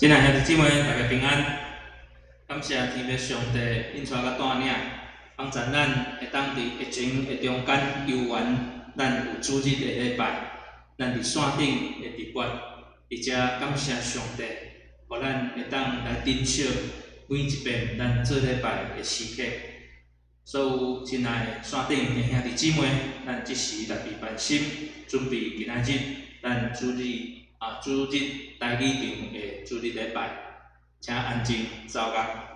亲爱兄弟姊妹，大家平安。感谢天父上帝引带甲带领，帮助咱会当伫疫情的中间游玩，咱有主日的礼拜，咱伫山顶的直播，而且感谢上帝，互咱会当来珍惜每一遍咱做礼拜的时刻。所有亲爱的山顶的兄弟姊妹，咱即时来备办心，准备今仔日咱主日大礼堂的主日礼拜，请安静走乐。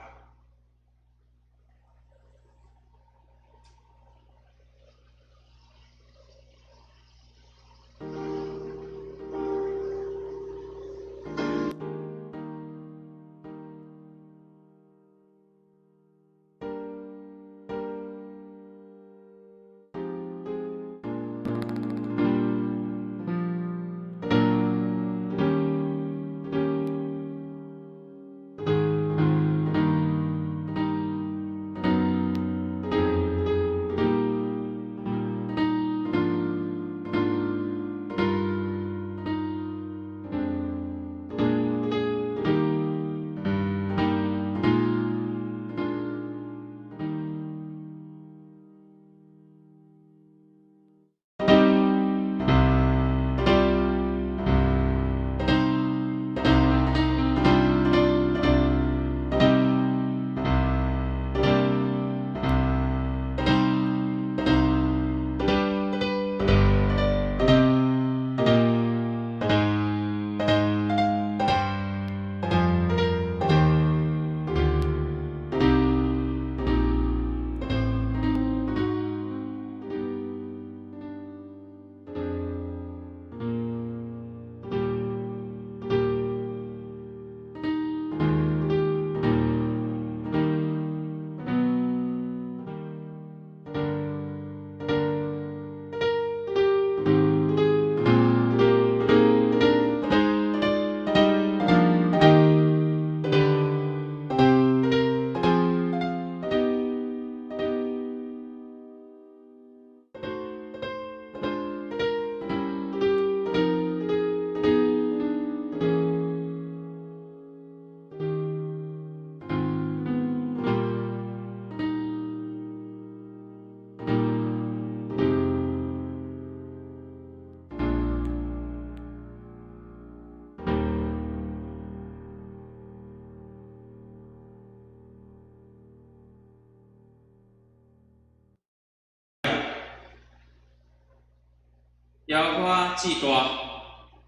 邀我至大，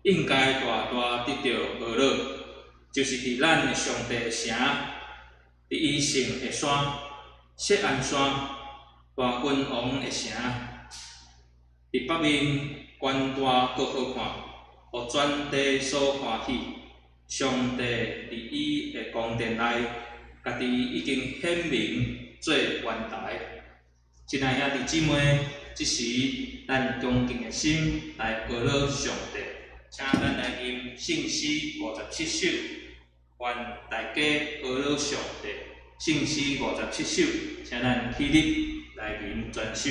应该大大得到乐乐，就是伫咱的上帝的城，伫伊圣的山、锡安山、大君王的城，伫北面宽大阁好看，互全地所欢喜。上帝伫伊的宫殿内，家己已经显明做元台。亲爱兄弟姊妹，即时咱恭敬的心来歌乐上帝，请咱来吟圣诗57首，愿大家歌乐上帝。圣诗57首，请咱起立来吟全首。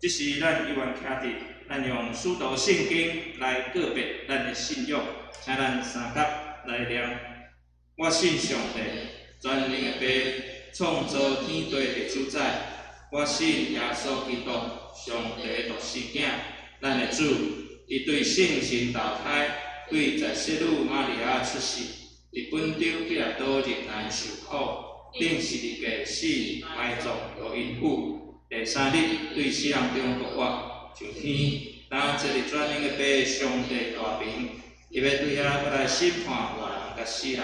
这是咱一员兄弟，咱用使徒圣经来告别咱的信仰，请咱三甲来念。我信上帝，全能的爸，创造天地的主宰。我信耶稣基督，上帝独生囝，咱的主，伊对圣神投胎，对在圣女玛利亚出世，伫本州彼拉多日难受苦，顶十字架死，埋葬，落阴府。第三日对死人中复活，上天。那这里全能的爸，上帝大名，伊要对遐要来审判活人甲死人。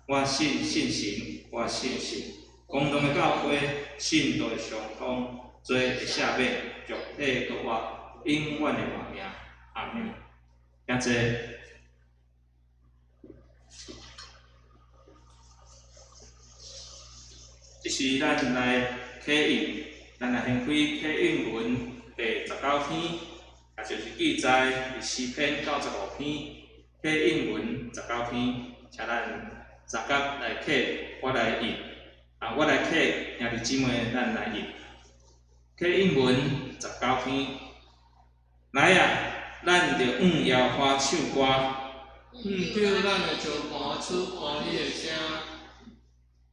我信神，我信神。共同的教会，信道的相通，罪会赦免，肉体搁活，永远的活命。阿门。感谢。这是咱来启应，咱来掀开启应文第19篇，也就是记载伫诗篇95篇，启应文19篇，请咱三甲来启，我来译。我来启，兄弟姊妹，咱来译。启应文19篇，来啊，咱着向耶和华唱歌，叫咱的石盘出欢喜的声，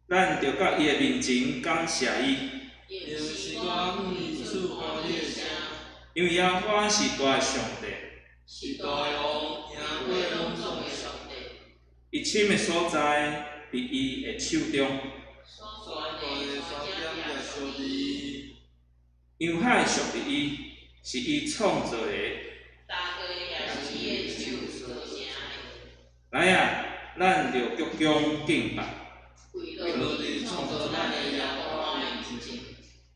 咱着到伊的面前感谢伊，就是我向伊出欢喜的声。因为耶和华是大的上帝，是大的王，赢过拢总的上帝。伊深的所在，伫伊的手中。洋海属于伊，是伊创造的。来啊，咱着鞠躬敬拜。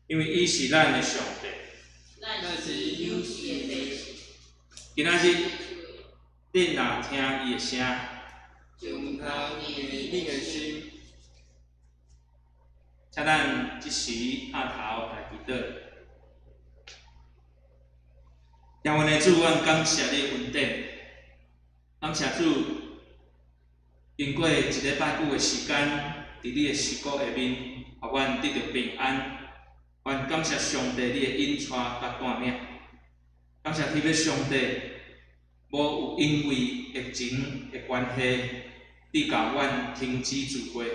因为伊是咱的上帝。今仔日，恁若听伊的声，就唔通硬的心。请咱即时下头来祈祷。仰阮的主，阮感谢你恩典，感谢主，经过一礼拜久的时间，伫你的事故下面，互阮得到平安。阮感谢上帝你的引带甲带领，感谢天父上帝，无有因为疫情的关系，你甲阮停止聚会。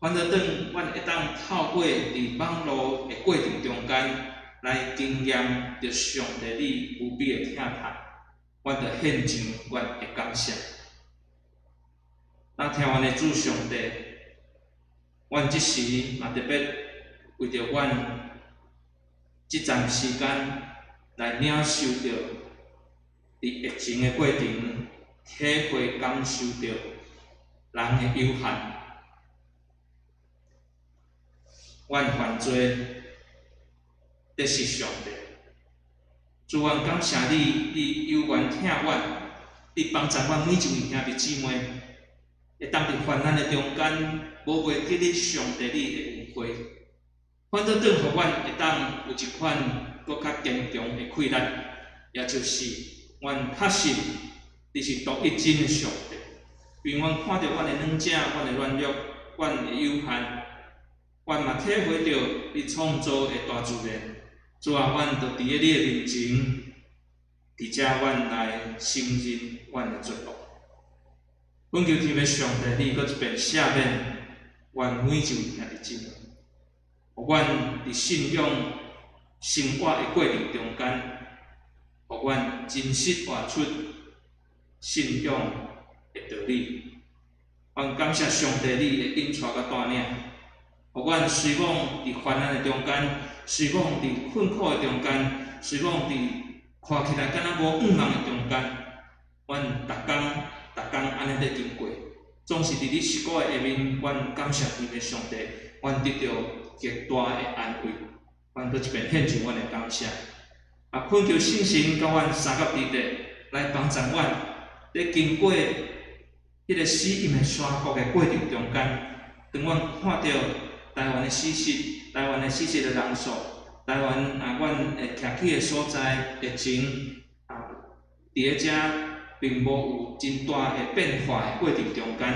反倒当阮会当透过伫网络的过程中间，来经验着上帝你无比的疼爱，阮着献上阮的感谢。咱听阮的主上帝，阮即时嘛特别为着阮即站时间来领受着伫疫情的过程，体会感受着人的有限。阮犯罪，这是上帝。主，阮感谢你，你有缘疼阮，你帮助阮每一位兄弟姊妹，会当伫患难的中间，无袂记你上帝你的恩惠，反倒当互阮会当有一款搁较坚强的气力，也就是阮确信你是独一真的上帝，因阮看到阮的软者、阮的软弱、阮的有限。阮嘛体会到你创造的大自然，主啊，阮着伫咧你的面前，伫遮阮来承认阮的罪恶。阮求天父上帝，你搁一遍赦免阮每一位兄弟姊妹，互阮伫信仰生活的过程中间，互阮真实活出信仰的道理。阮感谢上帝你的引带甲带领。互阮虽往伫患难的中间，虽往伫困苦的中间，虽往伫看起来敢若无五人的中间，阮逐工安尼在经过，总是伫你事故的下面，阮感谢天父上帝，阮得到极大的安慰，阮搁一遍献上阮的感谢。恳求圣神甲阮三甲弟弟来帮助阮，咧经过迄个死荫的山谷的过程中间，当阮看到台湾的死实，台湾的死实的人数，台湾阮会徛起的所在，疫情伫咧遮并无有真大的变化的过程中间，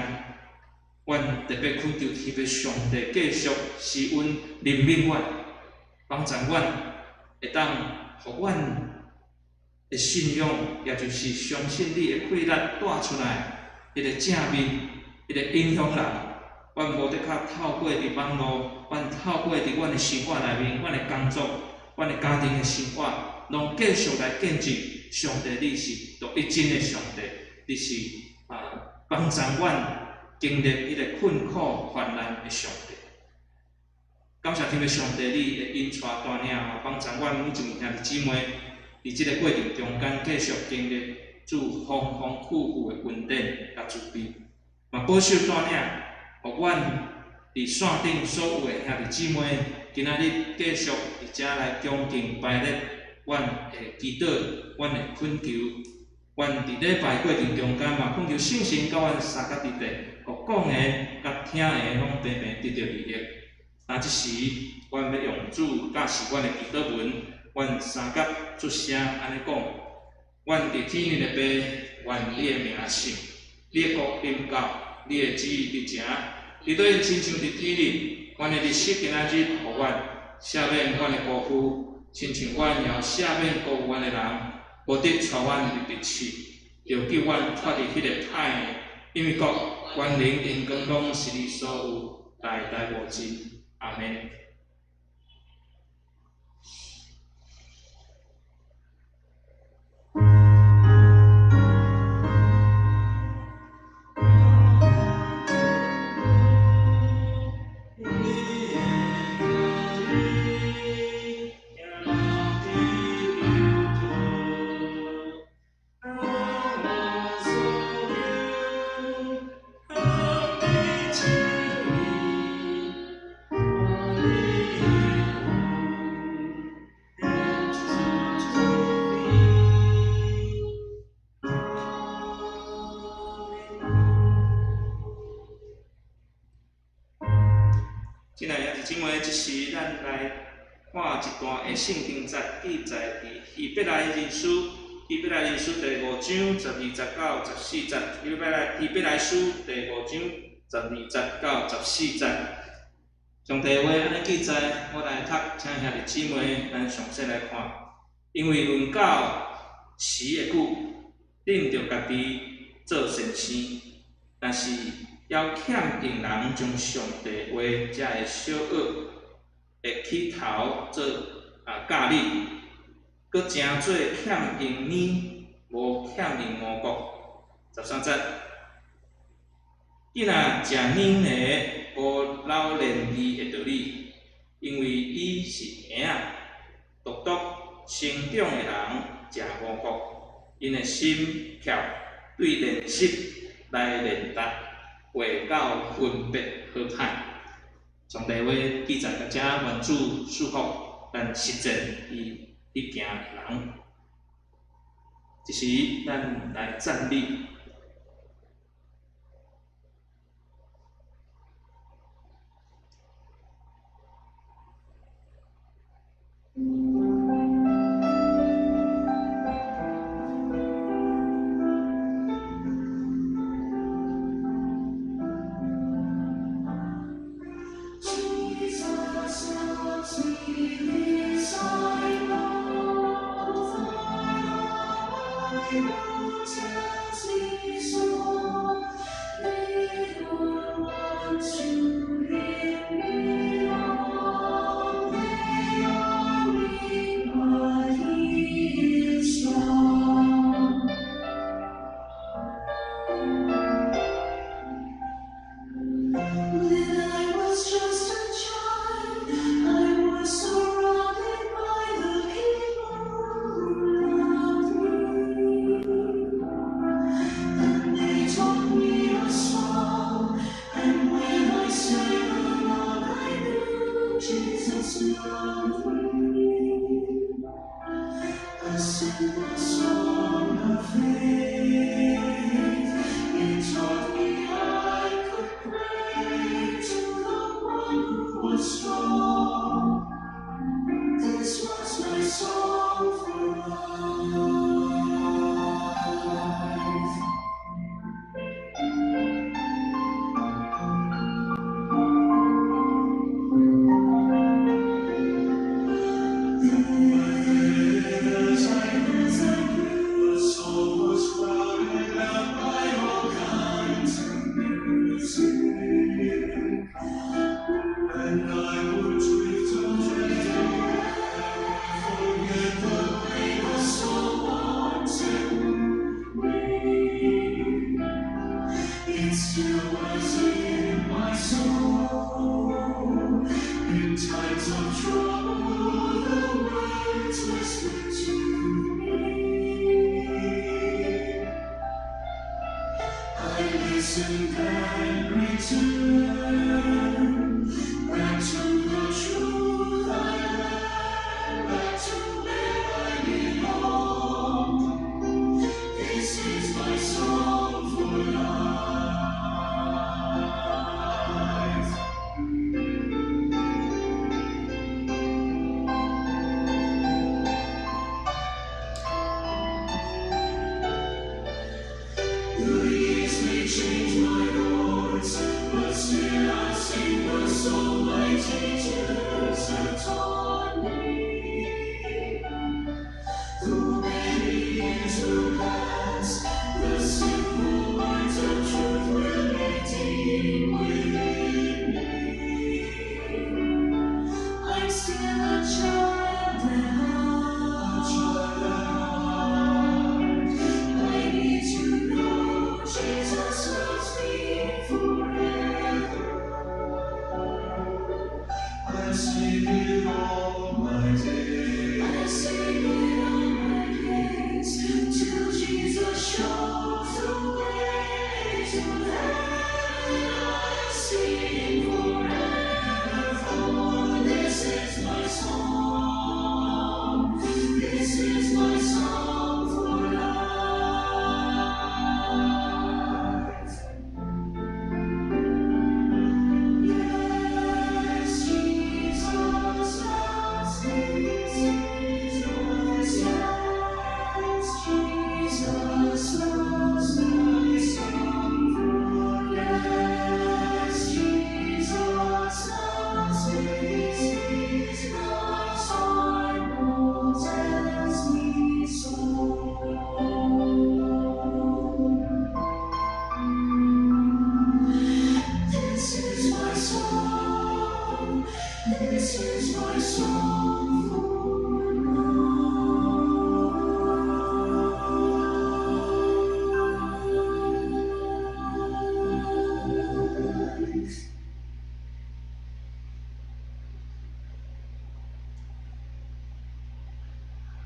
阮特别恳求天父上帝继续施恩怜悯阮，帮助阮会当互阮的信仰，也就是相信你的气力带出来，迄个正面，迄个影响人。阮无得较透过伫网络，阮透过伫阮的生活内面，阮的工作，阮的家庭的生活，拢继续来见证上帝你是独一真的上帝，你是帮助阮经历迄个困苦患难的上帝。感谢天父上帝，你的引带带领，帮助阮每一位兄弟姊妹，伫即个过程中间继续经历主丰丰富富的恩典甲慈悲，嘛保守带领，互阮伫线顶所有的兄弟姊妹，今仔日继续伫遮来恭敬拜列阮的祈祷，阮的恳求，阮伫礼拜过程中间嘛，恳求圣神甲阮三甲伫地，互讲的甲听的拢平平得到利益。那即时，阮要用主教示阮的祈祷文，阮三甲出声安尼讲：阮伫天里的爸，愿你的名圣，你的国临到，你的旨意伫诚，你对亲像伫天里，阮的日式今仔日，互阮赦免阮的辜负，亲像阮也赦免辜负阮的人，无得带阮入地狱，就救阮脱离迄个歹的，因为国、权能、荣光拢是你所有，代代无尽。阿门。今仔日姊妹，即时咱来看一段的圣经节，记载伫希伯来人书，希伯来人书第5章12节到14节，希伯来书第5章12节到14节。上帝话安尼记载，我来读，请兄弟姊妹咱详细来看。因为论到时的久，恁着家己做善事，但是要欠用人将上帝话遮的小恶的起头做教理，搁诚做欠用呢，无欠用魔国。13节，伊若食呢的无老练义的道理，因为伊是婴仔，独成长的人食五谷，因的心巧对练习来练达。会到分别好歹，上帝话记载到遮，愿主祝福咱实践伊去行的人。即时咱来站立。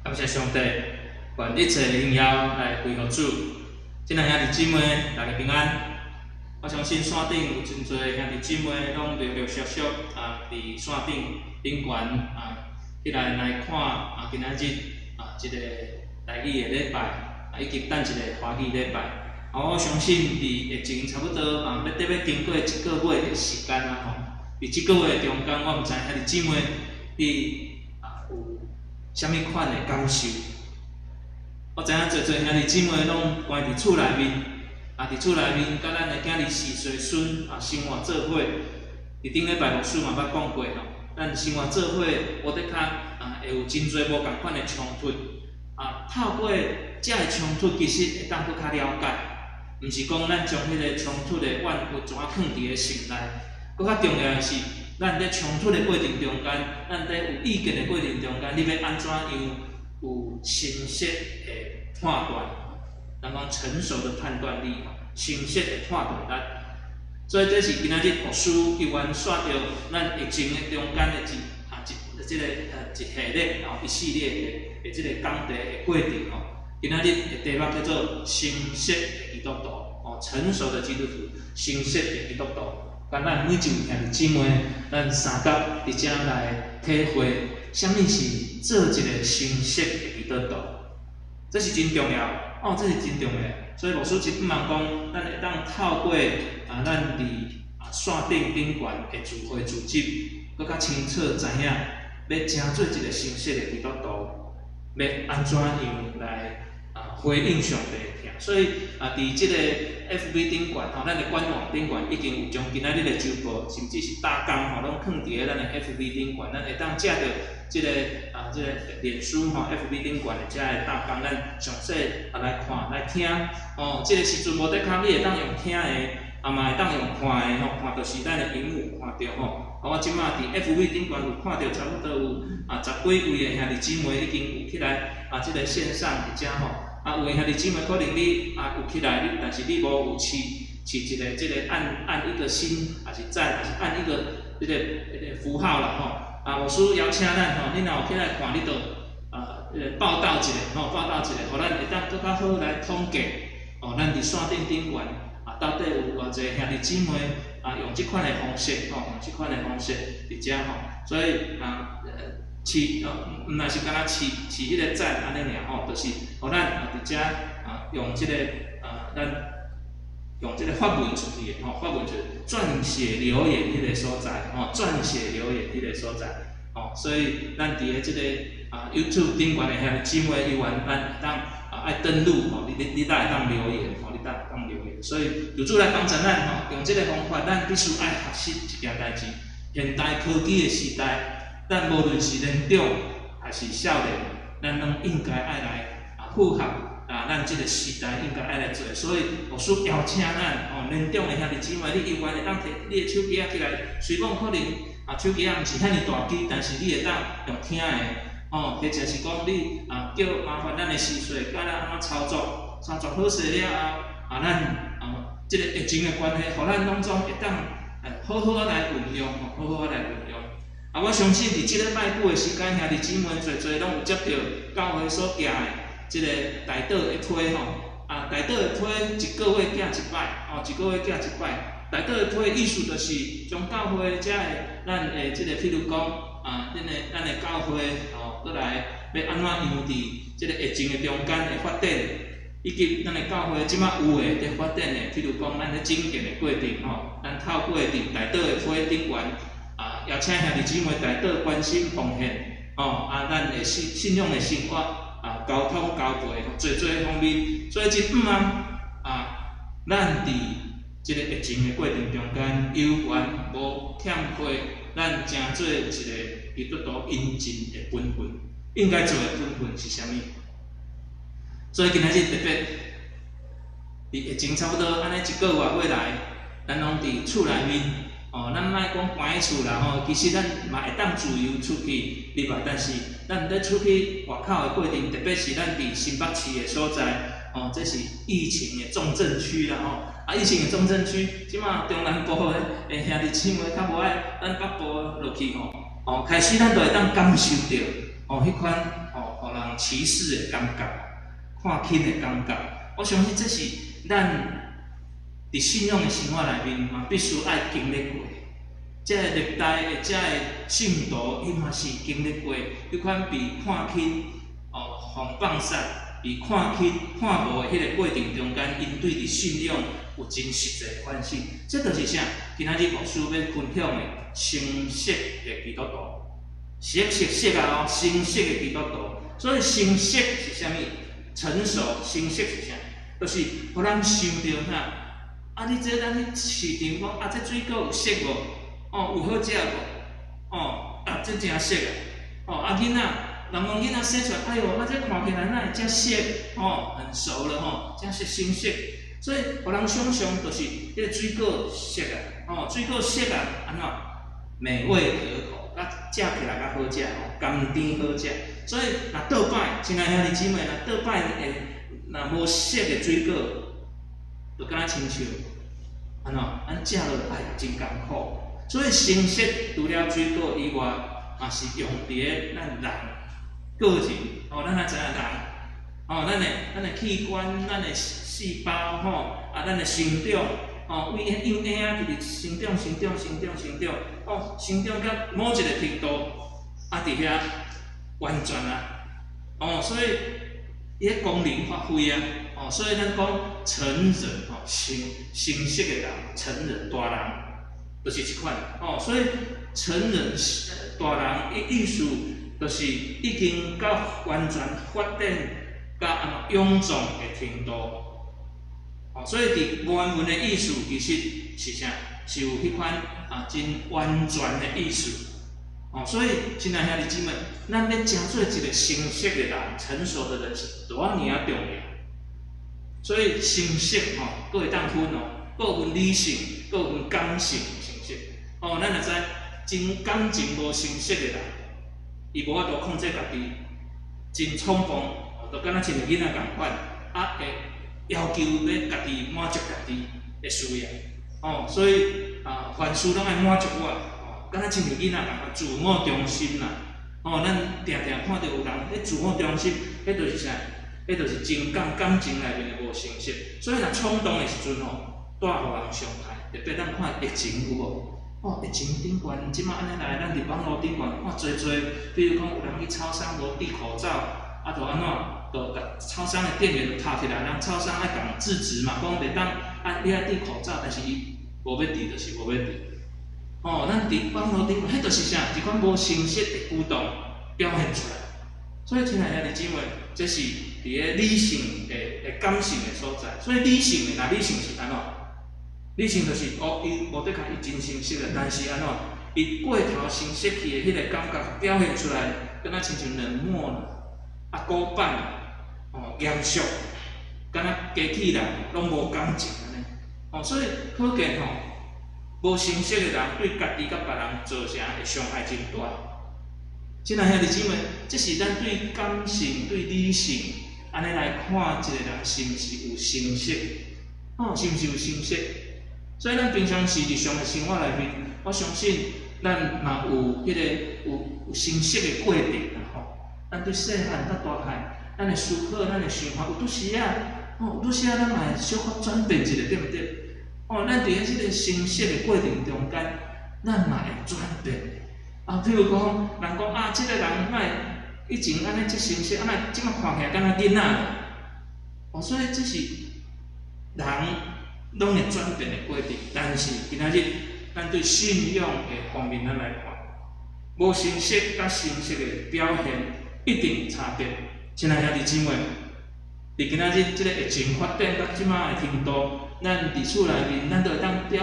感谢上帝，愿一切荣耀来归乎主。亲爱兄弟姊妹，大家平安。我相信山顶有真侪兄弟姊妹拢陆陆续续伫山顶悬起来看今仔日一个台语的礼拜，以及等一个华语礼拜。我相信伫疫情差不多要经过1个月的时间伫1个月中间，我毋知兄弟姊妹你有啥物款的感受？我知影侪侪兄弟姊妹拢关伫厝内面，伫厝内面，甲咱的囝儿是随孙生活做伙。伫顶礼拜牧师嘛捌讲过咱生活做伙，我得较会有真侪无共款的冲突。透过遮个冲突，其实会当搁较了解，毋是讲咱将迄个冲突的怨愤怎啊放伫个心内。搁较重要的是，咱伫冲突的过程中间，咱伫有意见的过程中间，你要安怎样有清晰的判断？咱讲成熟的判断力，清晰的判断力。所以这是今仔日牧师伊愿选着咱疫情的中间的一系列一系列的即个讲题的过程今仔日的题目叫做清晰的基督徒成熟的基督徒，清晰的基督徒。甲咱每一位兄弟姊妹，咱三角伫遮来体会，啥物是做一个清晰的基督徒，这是真重要这是真重要。所以牧师真希望讲，咱会当透过咱伫线顶悬的聚会组织，搁较清楚知影，要成做一个清晰的基督徒，要安怎样来回应上帝的听。所以伫即个 FB 顶管咱的官网顶管已经有将今仔日的周报，甚至是大纲拢放伫咱的 FB 顶管，咱会当借着即个脸书FB 顶管的遮个大纲，咱详细来看来听即个时阵无得空，你会当用听的嘛会当用看的吼，看到是咱的荧幕看到吼。我即马伫 FB 顶悬有看到差不多有10几位的兄弟姊妹已经有起来即个线上伫遮吼。有的兄弟姊妹可能你有起来，但是你无有试一个即个按一个心，还是赞，还是按一个即个符号啦吼。牧师邀请咱吼，你若有起来看，你就报道一下吼，报道一下，互咱会当更较好来统计咱伫线顶悬到底有偌济兄弟姊妹用即款的方式用即款的方式伫遮吼，所以毋若是敢若饲迄个赞安尼尔吼，就是互咱伫遮用即个咱用即个发文出去吼，发文就是撰写留言迄个所在吼，撰写留言迄个所在吼，所以咱伫个即个YouTube 顶悬的兄弟姊妹，伊愿咱当爱登录吼，你才会当留言吼，你才会当留言，所以由主来帮助咱吼，用即个方法，咱必须爱学习一件代志。现代科技的时代，咱无论是年长还是少年，咱拢应该爱来符合咱即个时代应该爱来做。所以牧师邀请咱年长的兄弟姊妹，你永远会当摕你的手机起来，虽讲可能手机毋是遐尼大机，但是你会当用听的。或者是讲你叫麻烦咱的师岁，教咱安怎操作好势了后，咱即个疫情的关系，互咱拢总会当好好来运用，好好来运用。我相信伫即个摆久的时间，兄弟姊妹侪拢有接到教会所寄的即个台岛的批吼，台岛的批一个月寄一摆，一个月寄一摆。台岛的批意思就是将教会遮的咱的即个，譬如讲咱的教会过来要安怎样伫即个疫情的中间的发展，以及咱的教会即马有诶在发展的，譬如讲咱咧整建的过程吼，咱透过伫台岛的批顶悬邀请兄弟姊妹台岛关心奉献咱的信仰的生活交通交陪侪方面，所以真毋通咱伫即个疫情的过程中间，有缘无欠亏，咱诚做一个基督徒应尽的本分，应该做的本分是啥物？所以今仔日特别，伫疫情差不多安尼一个月过来，咱拢伫厝内面咱莫讲关喺厝啦其实咱嘛会当自由出去入来，但是咱咧出去外口的过程，特别是咱伫新北市的所在。这是疫情的重症区啦疫情的重症区，即马中南部的兄弟姊妹较无爱，咱北部落去开始咱就会当感受到迄款互人歧视的感觉，看轻的感觉。我相信这是咱伫信仰的生活内面嘛，必须爱经历过。这个历代的这个信徒，伊嘛是经历过迄款被看轻互放杀。被看轻、看无的迄个过程中间，因对伫信仰有真实的反省。这就是啥？今仔日牧师要分享的成熟的基督徒，熟成熟的基督徒。所以成熟是啥物？成熟、成熟是啥？就是互咱想到啥？你这咱去市场讲这水果有熟无？有好食无？这真熟囡仔。人讲囡仔生出来，哎哟，这看起来哪会遮熟很熟了遮熟成熟，所以互人想象就是迄个水果熟水果熟安怎美味可口，食起来较好食甘甜好食。所以若倒摆，亲爱兄弟姊妹，若倒摆若无熟的水果，就敢若亲像咱食落哎真艰苦。所以成熟除了水果以外，也是用伫咱人。个性咱也知影人咱的器官、咱的细胞咱的生长为婴儿直直成长成长到某一个程度伫遐完全所以伊个功能发挥所以咱讲成人成熟的人，成人大人就是即款所以成人大人意思。就是已经到完全发展到臃肿的程度，所以伫原文的意思其实是啥？是有迄款真完全的意思。所以亲爱兄弟姊妹，咱要成做一个成熟的人、成熟的人是多尔重要。所以成熟佫会当分佫有分理性，佫有分感性形式。哦，咱若知真感情无成熟的人，伊无法度控制家己，真冲动，就敢若像个囡仔共款，会要求要家己满足家己的需要。哦，所以凡事拢爱满足我。哦，敢若像个囡仔共款，自我中心啦。哦，咱定定看到有人迄自我中心，迄就是啥？迄就是情感情内面的无成熟。所以若冲动的时阵吼，带互人伤害。特别咱看疫情有无？哦，疫情顶悬，即摆安尼来，咱伫网络顶悬看侪，比如讲有人去超商无戴口罩，就安怎，就甲超商的店员就拍起来，人超商爱共制止嘛，讲袂当你爱戴口罩，但是伊无要戴，就是无要戴。哦，咱伫网络顶悬，迄就是啥？一款无成熟的举动表现出来。所以亲爱兄弟姊妹，这是伫个理性的感性的所在。所以理性的，那理性是安怎？理性就是伊无得讲伊真成熟了，但是安怎？伊过头成熟去的迄个感觉表现出来，敢若亲像冷漠啦、古板啦、严肃，敢若家己人拢无感情安尼。哦，所以可见吼，无成熟的人对家己甲别人造成的伤害真大。亲爱兄弟姊妹，这是咱对感性、对理性安尼来看一个人是毋是有成熟，是毋是有成熟？所以咱平常时日常的生活内面，我相信咱嘛有迄个有成熟的过程啦吼。咱对细汉到大汉，咱的思考、咱的想法，有拄时咱嘛会小可转变一下，对毋对？咱伫即个成熟的过程中间，咱嘛会转变。譬如讲，人讲即个人莫以前安尼即成熟，即摆看起来敢若囡仔咧。所以这是人拢会转变的过程。但是今仔日，咱对信仰的方面咱来看，无成熟甲成熟的表现一定有差别。亲爱兄弟姊妹，伫今仔日即个疫情发展到即摆的程度，咱伫厝内面，咱都会当看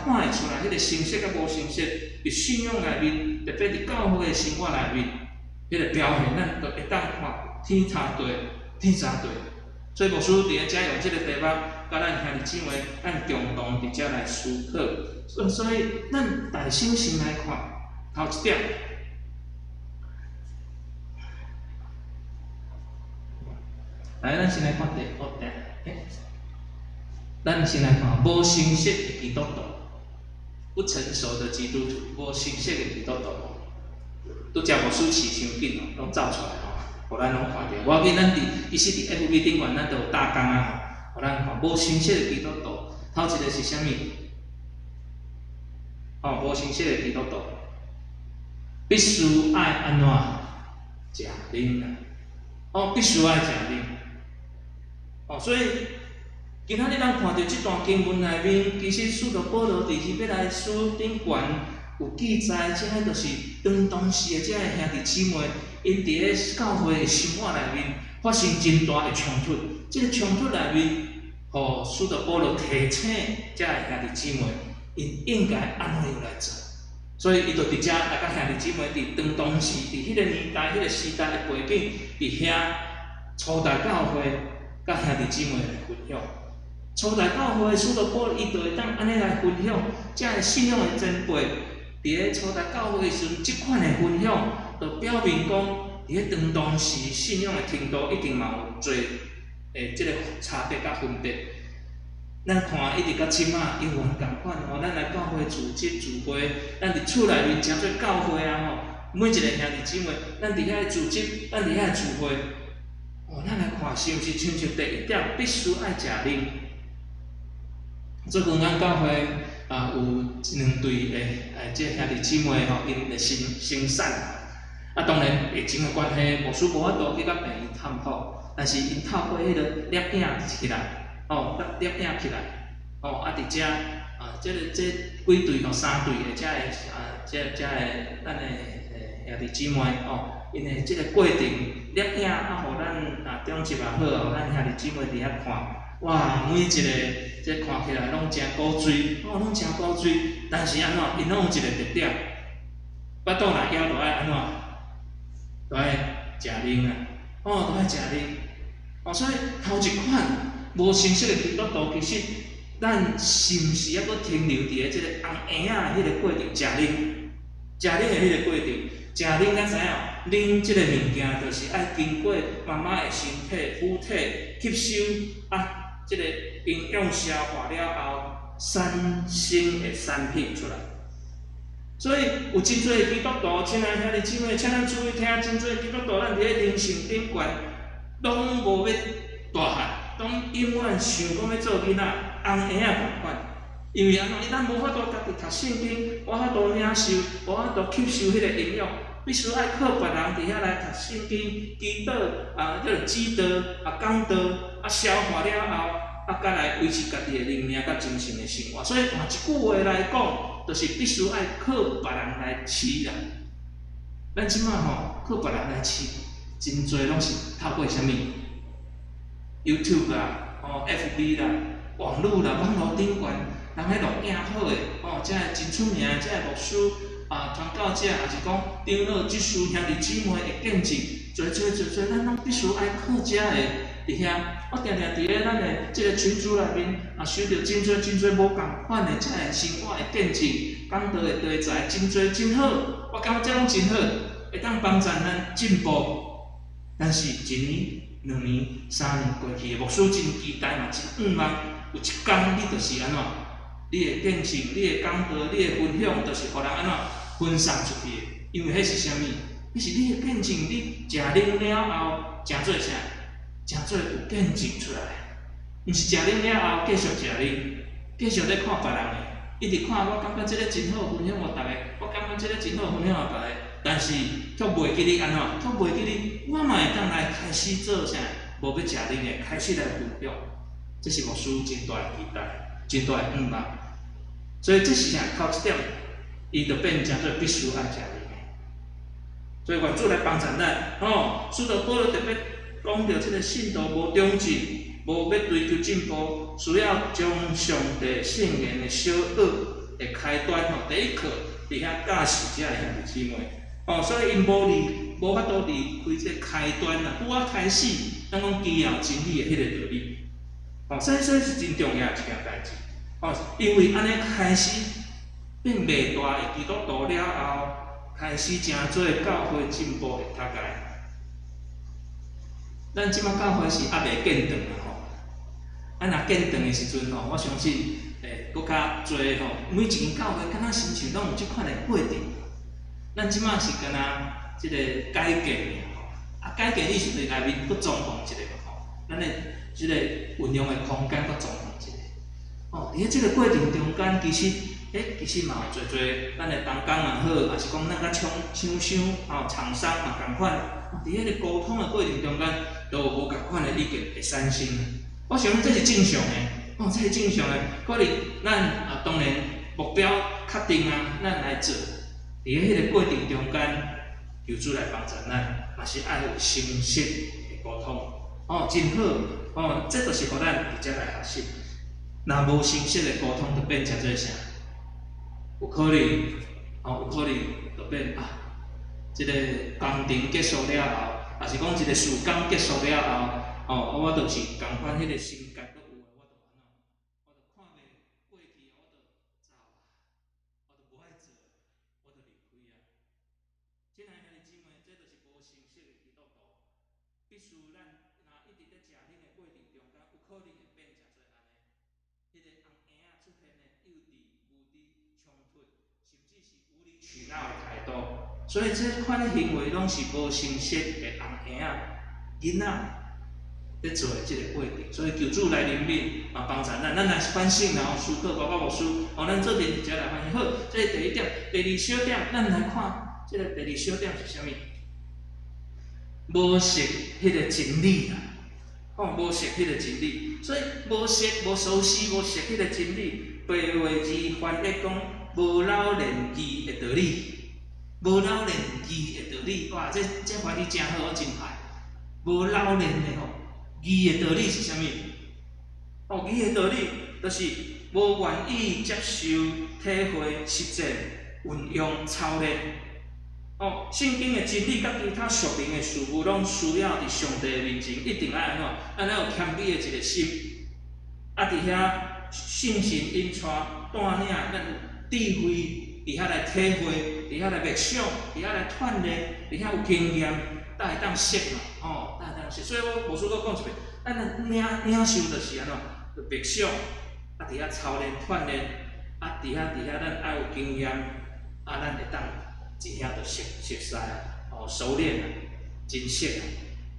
会出来，迄个成熟甲无成熟，伫信仰内面，特别伫教会的生活内面，迄个表现，咱都会当看天差地，天差地。所以牧师伫遮用即个题目，甲咱兄弟姊妹，咱共同伫遮来思考。所以咱大心先来看头一点。来，咱先来看第五点。咱先来看无成熟的基督徒，不成熟的基督徒，无成熟的基督徒，拄则牧师市伤紧哦，拢走出来吼，互咱拢看到。无要紧，咱其实伫 FB 顶悬，咱都有大纲啊吼，互咱看无成熟的基督徒。头一个是啥物？无成熟的基督徒，必须爱安怎食啉啊？必须爱食啉。所以今仔日咱看到即段经文内面，其实使徒保罗伫希伯来书顶悬有记载，即个就是当时的即个兄弟姊妹，因伫个教会的生活内面发生真大的冲突。即个冲突内面，互使徒保罗提醒即个兄弟姊妹，因应该安怎样来做。所以伊就伫遮来甲兄弟姊妹伫当时伫迄个年代、迄个时代的背景，伫遐初代教会甲兄弟姊妹来分享。初代教会使徒保罗伊就会当安尼来分享，即个信仰的前辈，伫个初代教会时阵，即款的分享，就表明讲，伫个当时信仰的程度一定嘛有做即个差别甲分别。咱看一直到即马，永远共款吼，咱来教会组织聚会，咱伫厝内面诚侪教会啊吼，每一个兄弟姊妹，咱伫遐组织，咱伫遐聚会，咱来看是毋是亲像第一点，必须爱食啉。最近咱教会有2对即兄弟姊妹吼，因会生产。当然疫情的关系，牧师无法度去甲病院探访，但是因透过迄个摄影起来，摄影起来，伫遮即几对3对的遮个咱的兄弟姊妹因的即个过程摄影互咱中集也好，互咱兄弟姊妹伫遐看。哇，每一个这看起来拢真古锥，拢真古锥。但是安怎，因拢有一个特点，巴肚若枵就爱安怎，就爱食啉啊，就爱食啉。所以头一款无成熟的基督徒，其实咱是毋是还阁停留伫咧即个红婴仔迄个过程食啉的迄个过程？食啉咱知影，啉即个物件，就是爱经过妈妈的身体、躯体吸收即个营养消化了后，产生的产品出来。所以有真侪基督徒，亲爱兄弟姊妹，请咱注意听，真侪基督徒，咱伫咧灵性顶悬，拢无要大汉，拢永远想讲要做囡仔，红婴仔共款。因为安怎？咱无法度家己读圣经，无法度领受，无法度吸收迄个营养，必须爱靠别人伫遐来读圣经、祈祷指导讲道消化了后，才来维持家己的灵命甲精神的生活。所以换一句话来讲，就是必须爱靠别人来饲啦。咱即马靠别人来饲，真侪拢是透过啥物 ？YouTube 啦，FB 啦，网络顶悬。人迄录影好诶，遮个真出名，遮个牧师传到遮，也是讲长老、执事、兄弟姊妹会见证，侪，咱拢必须爱靠遮个伫遐。我定定伫咧咱的即个群组内面，收到真侪无共款的遮个生活的见证，讲道的题材真侪真好，我感觉这拢真好，会当帮助咱进步。但是一年、2年、3年过去，牧师真期待嘛，真盼望有一天你就是安怎？你的见证、你的讲道、你的分享，就是互人安怎分送出去的。因为迄是啥物？迄是你的见证，你食啉了后，诚做啥？诚做有见证出来。毋是食啉了后继续食啉，继续咧看别人的，一直看我感觉即个真好，分享互大家。我感觉即个真好，分享互大家。但是却袂记你安怎？却袂记你，我嘛会当来开始做啥？无要食啉的，开始来分享。这是牧师真大的期待，真大的盼望。所以这是啥？靠这点，伊就变成做必须爱食啉的。所以愿主来帮助咱。使徒保罗特别讲到这个信徒无忠进，无要追求进步，需要将上帝圣言的小学的开端第一课伫遐教示遮个兄弟姊妹。所以因无法度离开这开端啦。拄开始，咱讲基要真理的迄个道理。所以是真重要一件代志。因为安尼开始变袂大的基督徒了后，开始真侪教会进步的大概。咱即马教会是还袂见长啦若见长的时阵我相信搁较侪每一间教会敢若亲像拢有即款的过程。咱即马是敢若即个改革尔改革意思就是内面搁装潢一下咱的即个运用的空间搁装潢一下。伫咧即个过程中间，其实嘛有侪咱的同工也好，也是讲咱甲厂商嘛共款，伫迄个沟通的过程中间，都有无共款的意见会产生。我想这是正常的，这是正常的。可能咱当然目标确定咱来做。伫咧迄个过程中间，求主来帮助咱，嘛是爱有诚实的沟通。真好。这就是互咱直接来学习。若无诚实的沟通，就变成做啥？有可能就变即个工程结束了后，也是讲一个事工结束了后，我就是共款迄个心结都有我就安怎？我就看袂过去我就走我就无爱做，我就离开亲爱兄弟姊妹，这就是无诚实的基督徒，必须咱若一直咧食啉的过程中间，有可能会变成做安尼。迄个红婴仔出现的幼稚、无知、冲突，甚至是无理取闹的态度，所以这款的行为拢是无诚实的红婴仔、囡仔咧做的这个过程。所以求主来怜悯帮助咱来反省思考，包括牧师咱做点直接来反省。好，这是第一点。第二小点，咱来看这个第二小点是啥物？无识迄个真理无识迄个真理。所以无熟悉、无熟悉的真理，白话字翻译讲无老练义的道理，无老练义的道理，哇！这翻译真好，我真爱。无老练的义的道理是啥物？义的道理就是无愿意接受、体会、实践、运用、操练。圣经的真理甲其他属灵的事物，拢需要伫上帝的面前，一定爱安怎？爱有谦卑的一个心，伫遐信心因带领咱智慧，伫遐来体会，伫遐来默想，伫遐来锻炼，伫遐有经验，才会当识嘛，才会当识。所以我无事搁讲一遍，咱领受就是安怎，就默想，伫遐操练锻炼，伫遐咱爱有经验，咱会当一遐就熟悉啊，熟练啊，真熟啊。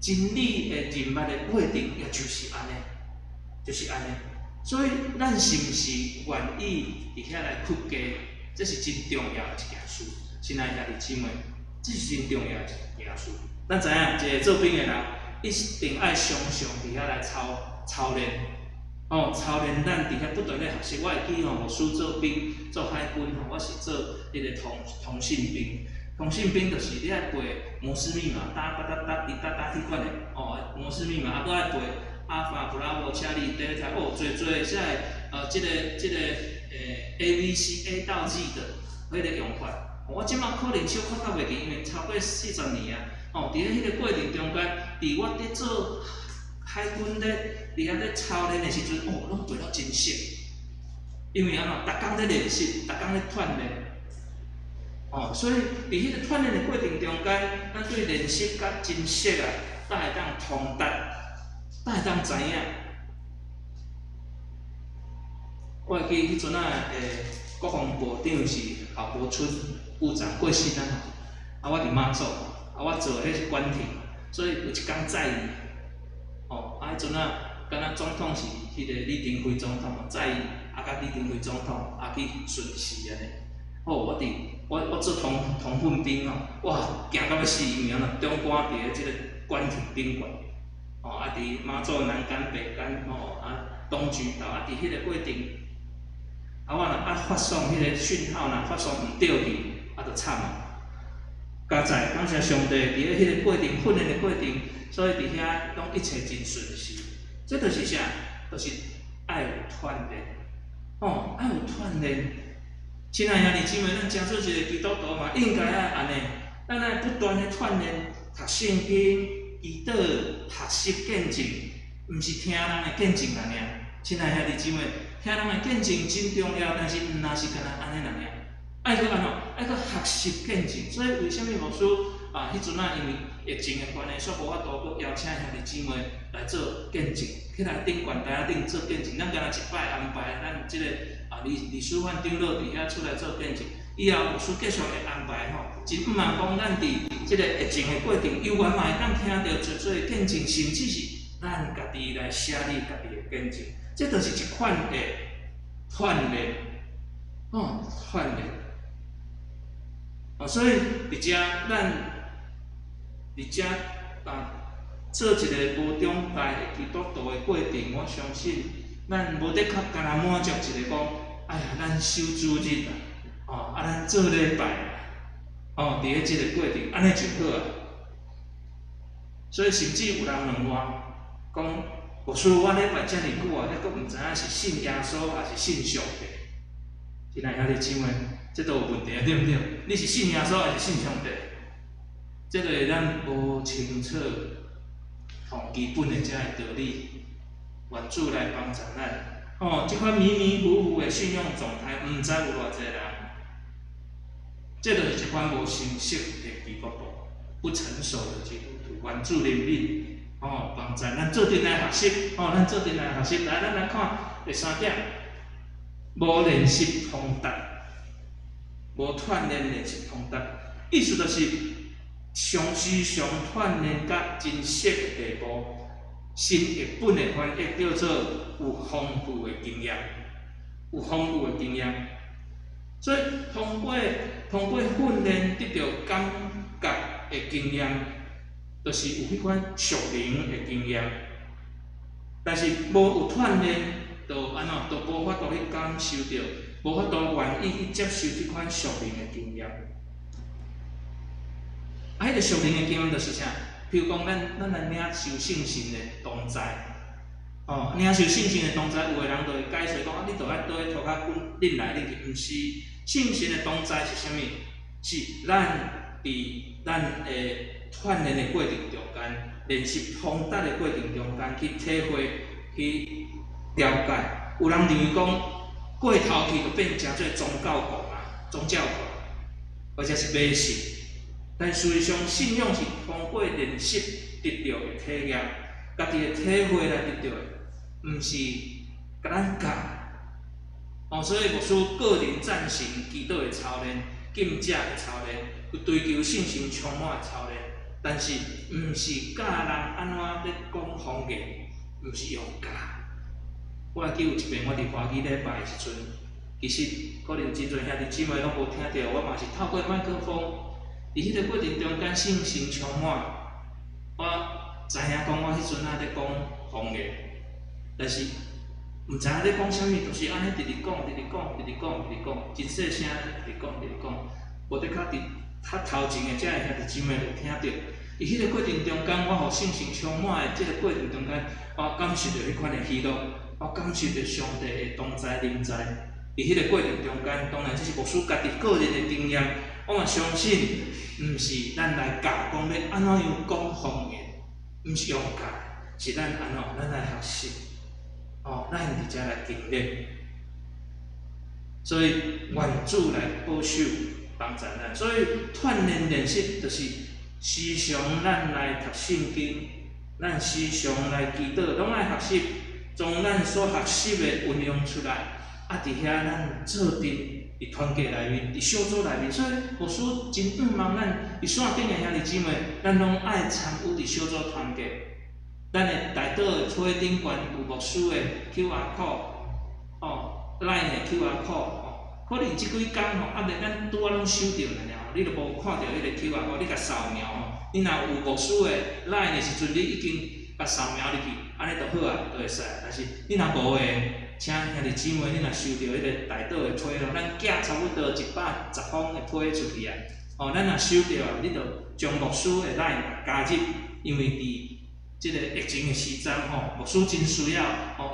真理的人物的过程，也就是安尼，就是安尼。所以，咱是毋是愿意伫遐来屈家？这是真重要的一件事。亲爱兄弟姊妹，这是真重要的一件事。咱知影，一个做兵的人，一定爱常常伫遐来操练，操练咱伫遐不断咧学习。我会记无输做兵、做海军我是做迄个通信兵。通信兵就是你爱背摩斯密码，哒迄款的摩斯密码，还佫爱背阿法、布拉沃、查理、德尔塔，侪啥即个ABC 倒字的迄个用法。我即马可能小可较袂记，因为超过40年啊。伫咧迄个过程中间，伫我伫做海军咧，伫遐咧操练的时阵，拢背到真熟。因为安怎，逐工咧练习，逐工咧锻炼。所以伫迄个锻炼的过程中间，咱对练习甲真熟啊，才会当通达，才会当知影。我会记迄阵国防部长是郝柏村部长过身啊，我伫马祖，我做迄是管庭，所以有一工载伊，迄阵敢若总统是迄个李登辉总统载伊，甲李登辉总统去巡视安尼。我做通讯兵哇，惊到要死，因为中关伫即个管庭宾馆，伫马祖南竿、北竿，东莒岛，伫迄个过程，我若发送迄个讯号发送毋对去，就惨啊！加在感谢上帝，伫咧迄个过程训练的过程，所以伫遐拢一切真顺遂。这就是啥？就是爱有锻炼，爱有锻炼。亲爱兄弟姊妹，咱真做一个基督徒嘛，应该安尼，咱爱不断的锻炼，读圣经、祈祷、学习见证，毋是听人的见证尔。亲爱兄弟姊妹，听人的见证真重要，但是毋若是干那安尼尔。爱搁安怎？爱搁学习见证。所以为什么牧师迄阵因为疫情的关系，所以无法度搁邀请兄弟姊妹来做见证，起来顶悬台顶做见证。咱敢若一摆安排，咱即个。理事院长老伫遐出来做见证，以后牧师继续会安排真毋茫讲咱伫即个疫情的过程，有缘嘛会当听到做见证，甚至是咱家己来写你家己的见证，这就是一款的锻炼，锻炼。所以伫遮咱伫遮做一个无中大的基督徒的过程，我相信咱无得较干那满足一个讲。哎呀，咱守主日咱做礼拜伫咧即个过程，安尼就好啊。所以甚至有人问我，讲牧师，我礼拜遮尔久啊，还阁毋知影是信耶稣还是信上帝。亲爱兄弟姊妹，这都有问题啊，对毋对？你是信耶稣还是信上帝？这个咱无清楚，从基本的遮个道理，愿主来帮助咱。即款迷迷糊糊的信仰状态，毋知有偌济人，这就是一款无成熟的基督徒，不成熟的基督徒。愿主怜悯，帮助咱做阵来学习，咱做阵来学习。来，咱来看第3点，无练习通达，无锻炼练习通达，意思就是常时常锻炼甲真熟的地步。新日本的翻译叫做有丰富的经验，有丰富的经验。所以通过训练得到感觉的经验，就是有迄款属灵的经验。但是无有锻炼，就安怎，就无法度去感受到，无法度愿意去接受即款属灵的经验。迄个属灵的经验就是啥？譬如讲，咱来领受圣神的同在，领受圣神的同在，有的人就会解释讲，你着爱倒咧涂骹滚恁来恁去，毋是圣神的同在是啥物？是咱伫咱的锻炼的过程中间，练习通达的过程中间去体会、去了解，有人认为讲过头去就变成做宗教国啊，宗教国，或者是迷信。但事实上，信仰是通过练习得到的体验，家己的体会来得到的，毋是甲咱教。哦，所以牧师个人赞成祈祷的操练、敬者的操练，有追求信心充满的操练，但是毋是教人安怎咧讲方言，毋是用教。我还记有一遍，我伫花旗礼拜的时阵，其实可能真侪兄弟姊妹拢无听到，我嘛是透过麦克风。伫迄个过程中间，信心充满，我知影讲我迄阵仔咧讲方言，但是毋知影咧讲啥物，就是安尼直直讲，真细声直直讲，无得较头前的遮个兄弟姊妹就听到。伫迄个过程中间，我互信心充满的即个过程中间，我感受到迄款的喜乐，我感受到上帝的同在临在。伫迄个过程中间，当然这是牧师家己个人的经验，我嘛相信。毋是咱来教讲要安怎样讲方言，毋是用教，是咱安怎，咱来学习，咱伫遮来经历。所以愿主来保守帮助咱。所以锻炼练习，就是时常咱来读圣经，咱时常来祈祷，拢爱学习，将咱所学习的运用出来。伫遐咱做阵。伫团契内面，伫小组内面，所以牧师真盼望咱伫线顶的兄弟姊妹，咱拢爱参与伫小组团契。咱的内岛的桌顶悬有牧师的 QR code，line 的 QR code，可能即几工吼，未咱拄仔拢收到了，你都无看到迄个 QR code， 你甲扫描吼，你若有牧师的 line 的时阵，你已经甲扫描入去，安尼就好啊，就会使。但是你若无的，请兄弟姊妹，你若收到迄个内岛的批咯，咱寄差不多110封的批出去啊。咱若收到啊，你就将牧师的 line 加入，因为伫即个疫情的时阵牧师真需要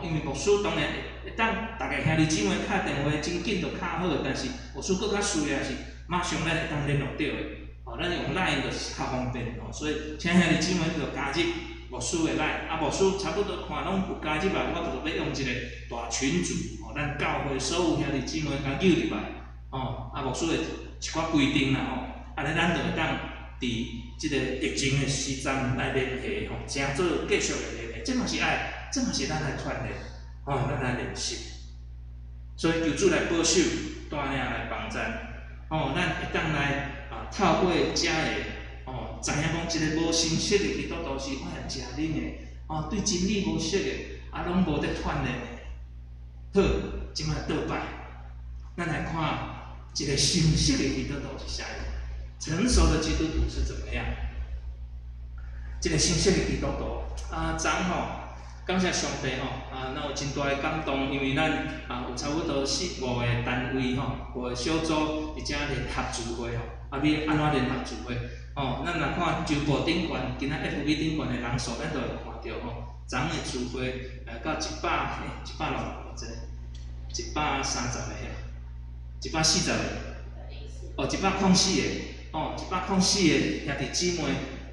因为牧师当然会当逐个兄弟姊妹敲电话真紧就敲好，但是牧师更较需要是马上咱会当联络到的。咱用 line 就是较方便所以请兄弟姊妹你就加入。牧师的来，牧师差不多看拢有加入来，我就要用一个大群组，咱教会所有兄弟姊妹甲揪入来，牧师的一寡规定啦，安尼咱就会当伫即个疫情的时阵来联系，正做继续的联系，这嘛是爱，这嘛是咱来锻炼，咱来练习。所以求主来保守，带领来帮咱，咱会当来透过遮个。知影讲一个无信息的基督徒是爱食啉的，对真理无熟的，拢无得锻炼的。好，即摆倒摆，咱来看一个信息的基督徒是啥样，成熟的基督徒是怎么样？这个信息的基督徒，昨感谢上帝咱有真大的感动，因为咱有差不多4、5个单位5个小组伫遮联合聚会要安怎联合聚会？咱若看周报顶悬，今仔 FB 顶悬的人数，咱都会看到昨的聚会到160个，130个，140个，104个，104个兄弟姊妹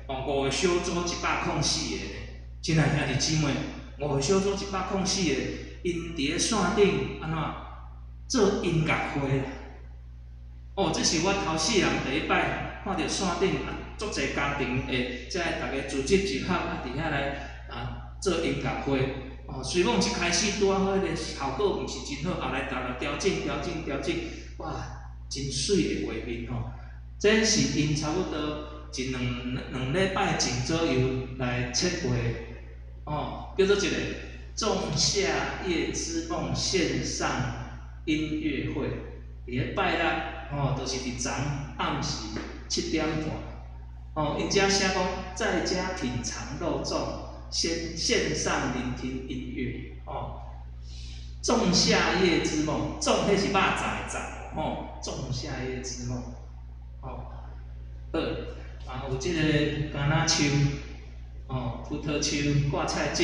，5个小组104个，亲爱兄弟姊妹，5个小组104个，因伫个线顶安怎做音乐会啦？这是我头4人第一摆。看到线顶足侪家庭会在大家组织一合伫遐来做音乐会。虽讲一开始拄好迄个效果毋是真好，后来逐个调整，哇，真水的画面这是因差不多两礼拜前左右来策划叫做一个仲夏夜之梦线上音乐会，伫个拜六就是伫昨暗时。7点半，因遮写讲在家品尝肉粽，线上聆听音乐，仲夏夜之梦，粽迄是肉粽的粽，仲夏夜之梦，有即个橄榄树，葡萄树、挂菜种，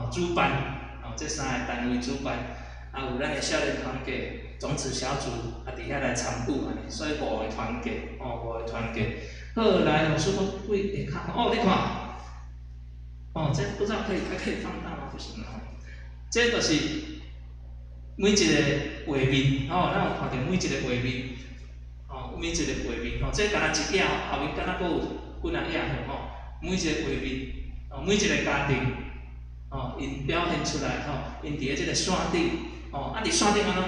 主办，这3个单位主办，有咱的少年团契。种子小组伫遐来参与所以5个团契，5个团契。好，来，老师我会看，你看，这不知道可以放大吗？不行这就是每一个画面，吼，咱有看到每一个画面，吼，每一个画面，吼，这敢若一页，后面敢若佫有几啊页吼，每一个画面，哦，每一个家庭，哦，因表现出来，吼，因伫咧即个线顶，哦，啊，伫线顶安怎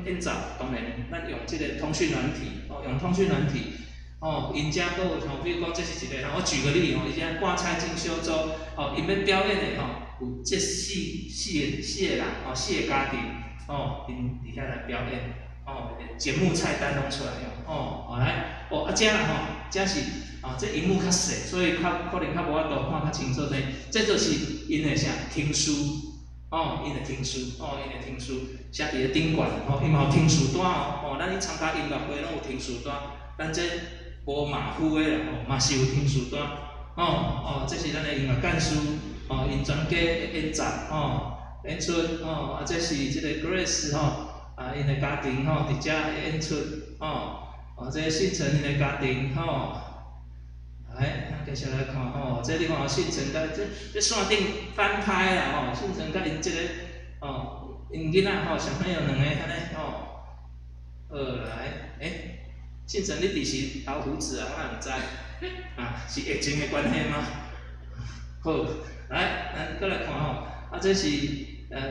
演奏？当然，咱用即个通讯软体，哦，用通讯软体。哦，因遮佫有像，比如讲，这是一个，我举个例哦，伊遮挂彩金小组，哦，因要表演的吼，有这四个人，哦，四个家庭，哦，因伫遐来表演，哦，节目菜单拢出来了，哦，好来，哦，啊，遮啦吼，遮是，啊，这荧幕较细，所以可能较无法度看较清楚呢。这就是因的啥听书，哦，因的听书，哦，因的听书，写伫咧顶管，哦，因嘛有听书单哦，哦，咱去参加音乐会拢有听书单，咱这。无马虎的啦，吼，嘛是有听书单，哦，这是咱的音乐干事，哦，因全家演奏，哦，演出，哦，这是即个 Grace 吼，啊，因的家庭吼，伫遮演出，哦，这信成因的家庭吼，来，咱继续来看吼，这地方信成甲这线顶翻拍啦，吼，信成甲因即个，哦，因囡仔吼，小朋友两个安尼，吼，来，信成，你伫是留胡子啊？我毋知，是疫情的关系吗？好，来，咱再来看吼，这是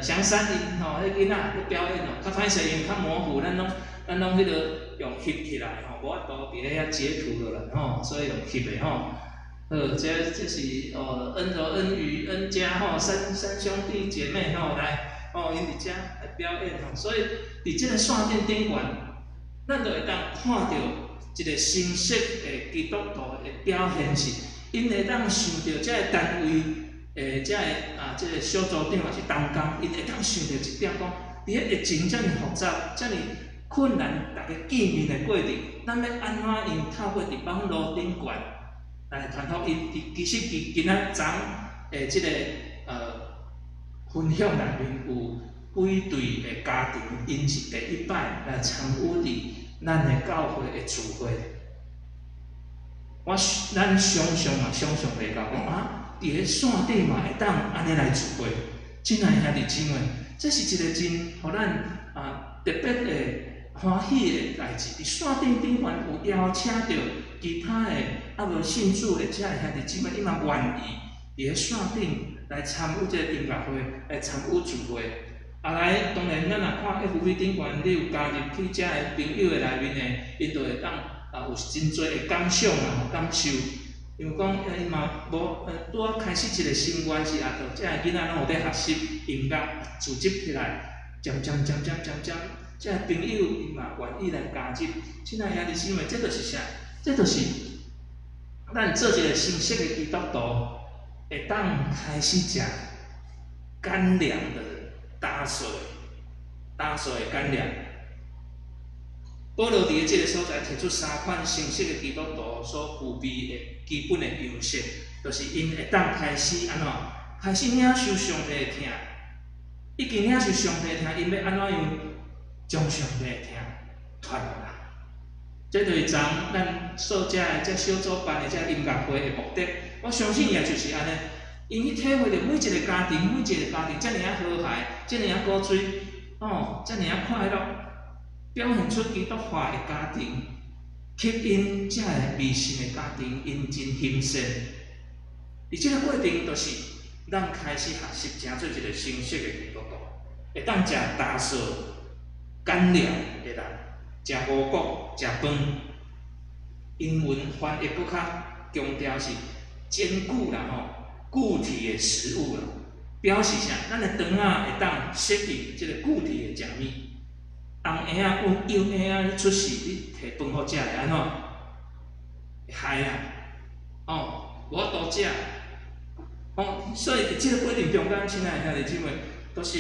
翔山因吼，迄囡仔咧表演哦，较歹势因较模糊，咱拢迄个用翕起来吼，无法度伫咧遐截图落来吼，所以用翕的吼。这是恩柔、恩宇、恩家吼，三兄弟姐妹吼来，因伫遮来表演吼，所以伫即个线顶管。咱就会当看到一个新式的基督徒的表现是，因会当想到这个单位，这个这个小组长也是同工，因会当想到一点讲，伫咧疫情遮尔复杂、遮尔困难，大家见面的过程，咱要安怎用透过伫网络顶管来传福音？其实今仔昨即个分享内面有。几对的家庭，因是第一摆来参与伫咱的教会的聚会。咱想象袂到讲伫咧线顶嘛会当安尼来聚会。亲爱兄弟姊妹，这是一个真互咱特别的欢喜的代志。伫线顶管有邀请到其他的无信主的遮个兄弟姊妹，伊嘛愿意伫咧线顶来参与这个音乐会，来参与聚会。来，当然，咱若看 FB 顶管，你有加入去遮个朋友的内面呢，因就会当有真侪的感想啦，感受。因为讲，伊嘛无拄开始一个心愿是遮个囡仔拢有在学习音乐，组织起来，渐，遮个朋友伊嘛愿意来加入。亲爱兄弟姊妹，这就是啥？这就是咱做一个新式的基督徒，会当开始食干粮的。打碎的干粮。保罗伫即个所在提出3款新式的基督徒所具备的基本的优势，就是因会当开始安怎？开始领受上帝的听，已经领受上帝的听，因要安怎样将上帝的听传落来？这就是咱所遮的这小组办的这音乐会的目的。我相信也就是安尼。因去体会着每一个家庭，遮尔啊和谐，遮尔啊古锥，遮尔啊快乐，表现出基督化的家庭，吸引遮个迷信的家庭，因真兴盛。而这个过程就是咱开始学习成做一个新式的基督徒，会当食打扫、干粮的人，食五谷、食饭。英文翻译搁较强调是坚固啦吼。固体的食物啦，表示啥？咱的肠仔会当适应即个固体的食物。红蚵仔、幼蚵仔你出世，你摕饭互食会安怎？会害啊！无法度食。所以伫即个过程中间，亲爱的兄弟姊妹，都是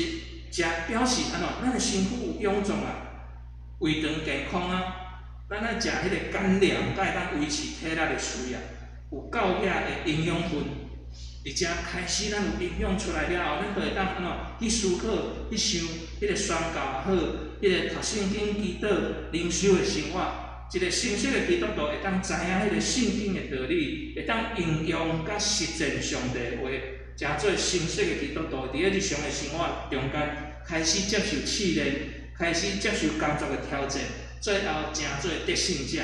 表示安怎？咱的身躯有臃肿啊，胃肠健康啊，咱爱食迄个干粮，才会当维持体力的需要，有够额的营养分。伫遮开始，咱有营养出来了后，咱就会当安怎去思考、去想，迄个宣教也好，迄个读圣经、祈祷、灵修的生活，一个新式的基督徒会当知影迄个圣经的道理，会当应用甲实践上帝的话，诚做新式的基督徒伫咧日常的生活中间，开始接受试炼，开始接受工作的挑战，最后成做得胜者。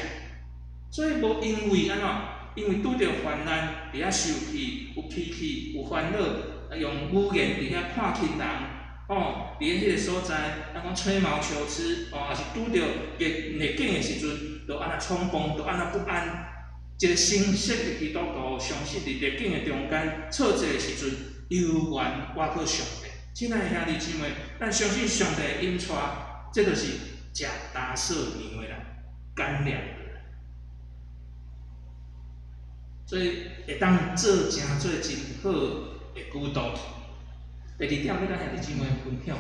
所以无因为安怎？因为拄着患难，伫遐受气、有脾气、有烦恼，用语言伫遐看轻人，伫迄个所在，咱讲吹毛求疵，也是拄着逆境的时阵，就安那冲动，就安那不安。一个成熟的基督徒，相信伫逆境的中间，挫折的时阵，犹原倚靠上帝。亲爱的兄弟姊妹，咱相信上帝的引带，这就是食大赦牛的人，干粮的人。所以会当做真做真好的基督徒。第二点要甲兄弟姊妹分享，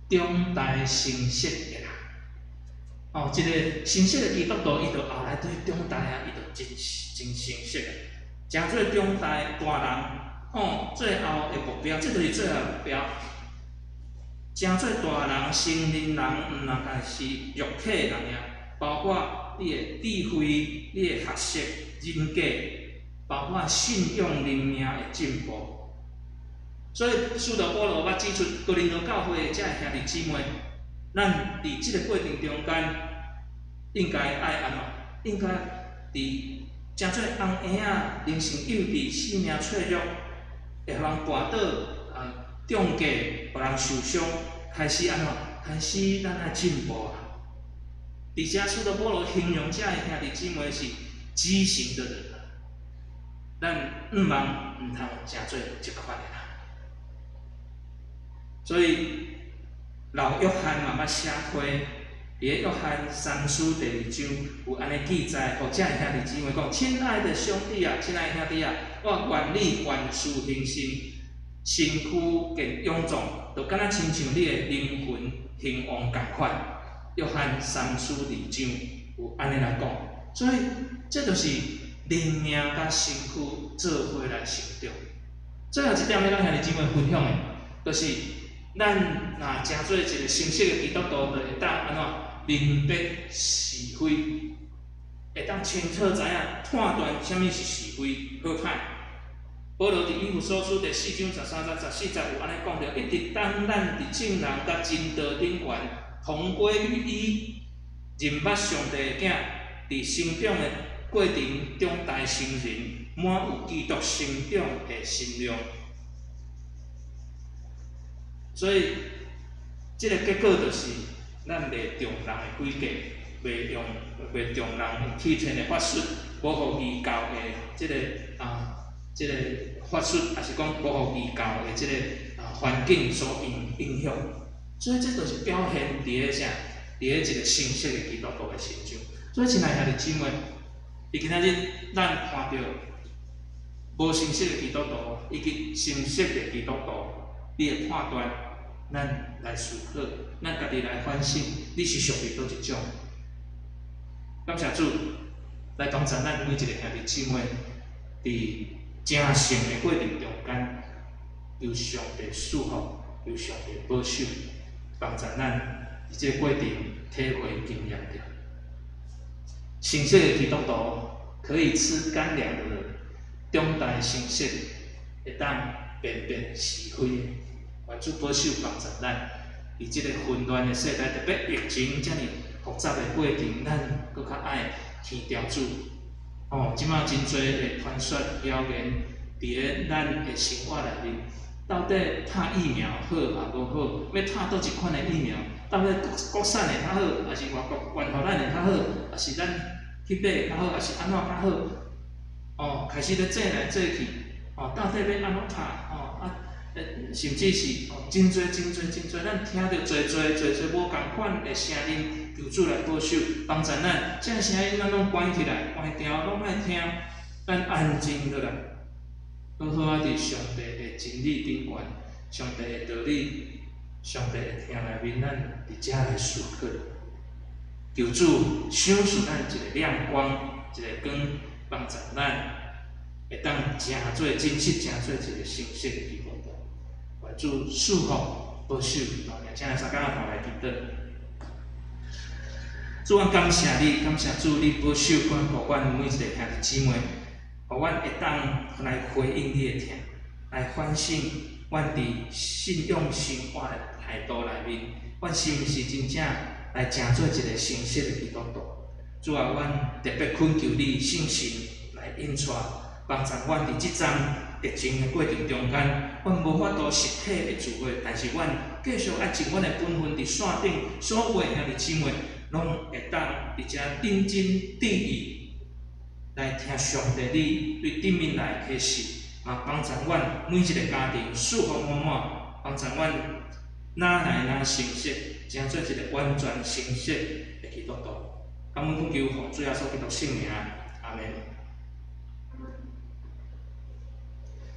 中大成熟的人。一个成熟的基督徒，伊就后来对中大伊就真成熟的，真做中大大人，最后的目标，这就是最后的目标。真做大人、成年人，毋单单是肉体的人尔，包括你的智慧、你的学识、人格，包括信仰、灵命的进步。所以，使徒保罗捌指出，哥林多教会的这兄弟姊妹，咱伫即个过程中间，应该爱安怎？应该伫真做翁婴仔，灵性幼稚、性命脆弱，会互人绊倒、中价，互人受伤，开始安怎？开始咱爱进步啊！而且使徒保罗形容这兄弟姊妹是畸形的人啊，咱毋通真做即款的人。所以老约翰嘛捌写批，伫约翰三书第2章有安尼记载，互这兄弟姊妹讲：亲爱的兄弟啊，亲爱的兄弟啊，我愿你凡事恒心，身躯健勇壮，就敢若亲像你的灵魂兴旺共款。约翰三书2章有安尼来讲，所以这就是灵命甲身躯做伙来成长。最后一点要甲兄弟姊妹分享的，就是咱若真做一个成熟的基督徒，就会当安怎明白是非，会当清楚知影判断啥物是是非好歹。保罗伫以弗所书第4章13节、14节有安尼讲着，一直当咱伫正人甲真道顶悬，同归于一，认捌上帝的囝，伫成长的过程中大成人，满有基督成长的心量。所以，这个结果就是，咱袂重人的规格，袂重人用体天的法术，无互异教的这个法术，也是讲无互异教的这个环境所影响。所以这就是表现伫个啥？伫个一个成熟的基督徒的身上。所以，亲爱兄弟姊妹，伫今仔日咱看到无成熟的基督徒，以及成熟的基督徒，你的判断，咱来思考，咱家己来反省，你是属于倒一种？感谢主，来帮助咱每一个兄弟姊妹，伫成圣的过程中间，由上帝赐福，由上帝保守，帮助咱伫这个过程体会经验着。成熟的基督徒可以吃干粮的人，中大成熟，会当辨别是非。愿主保守帮助咱，伫即个混乱的世代，特别疫情遮尔复杂的过程，咱搁较爱听调主。即马真侪的传说谣言，伫个咱的生活内面，到底拍疫苗好也无好？要拍倒一款的疫苗？到底国产的较好，还是外国原互咱的较好？还是咱去买较好？还是安怎较好？开始咧做来做去，到底要安怎拍？甚至是真侪，咱听到侪无共款的声音，求主来保守，帮助咱。这个声音咱拢关起来，关掉，拢莫听，咱安静落来，好好伫上帝的真理顶悬，上帝的道理，上帝的听内面，咱伫遮来思考。求主赏赐咱一个亮光，一个光，帮助咱会当真做真实，真做一个成熟的基督徒。愿主赐福保守，请来三更头来祈祷。主，我感谢你，感谢主，你保守阮，互阮每一个兄弟姊妹，互阮会当来回应你的听，来反省阮伫信仰生活的态度内面，阮是毋是真正来成做一个诚实的基督徒？主啊，阮特别恳求你圣神来引带，帮助阮伫即阵疫情的过程中间，阮无法度实体的聚会，但是阮继续爱尽阮的本分伫线顶，所有的兄弟姊妹拢会当伫遮认真注意来听上帝你对顶面来启示，嘛帮助阮每一个家庭幸福满满，帮助阮哪来哪成实，成做一个完全诚实的基督徒。感恩恳求奉主耶稣基督圣名，阿门。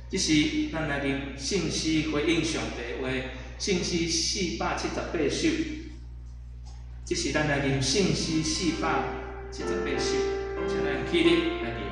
这是咱来念圣诗回应上帝话，圣诗478首。这是咱来念圣诗478首，请咱起立来念。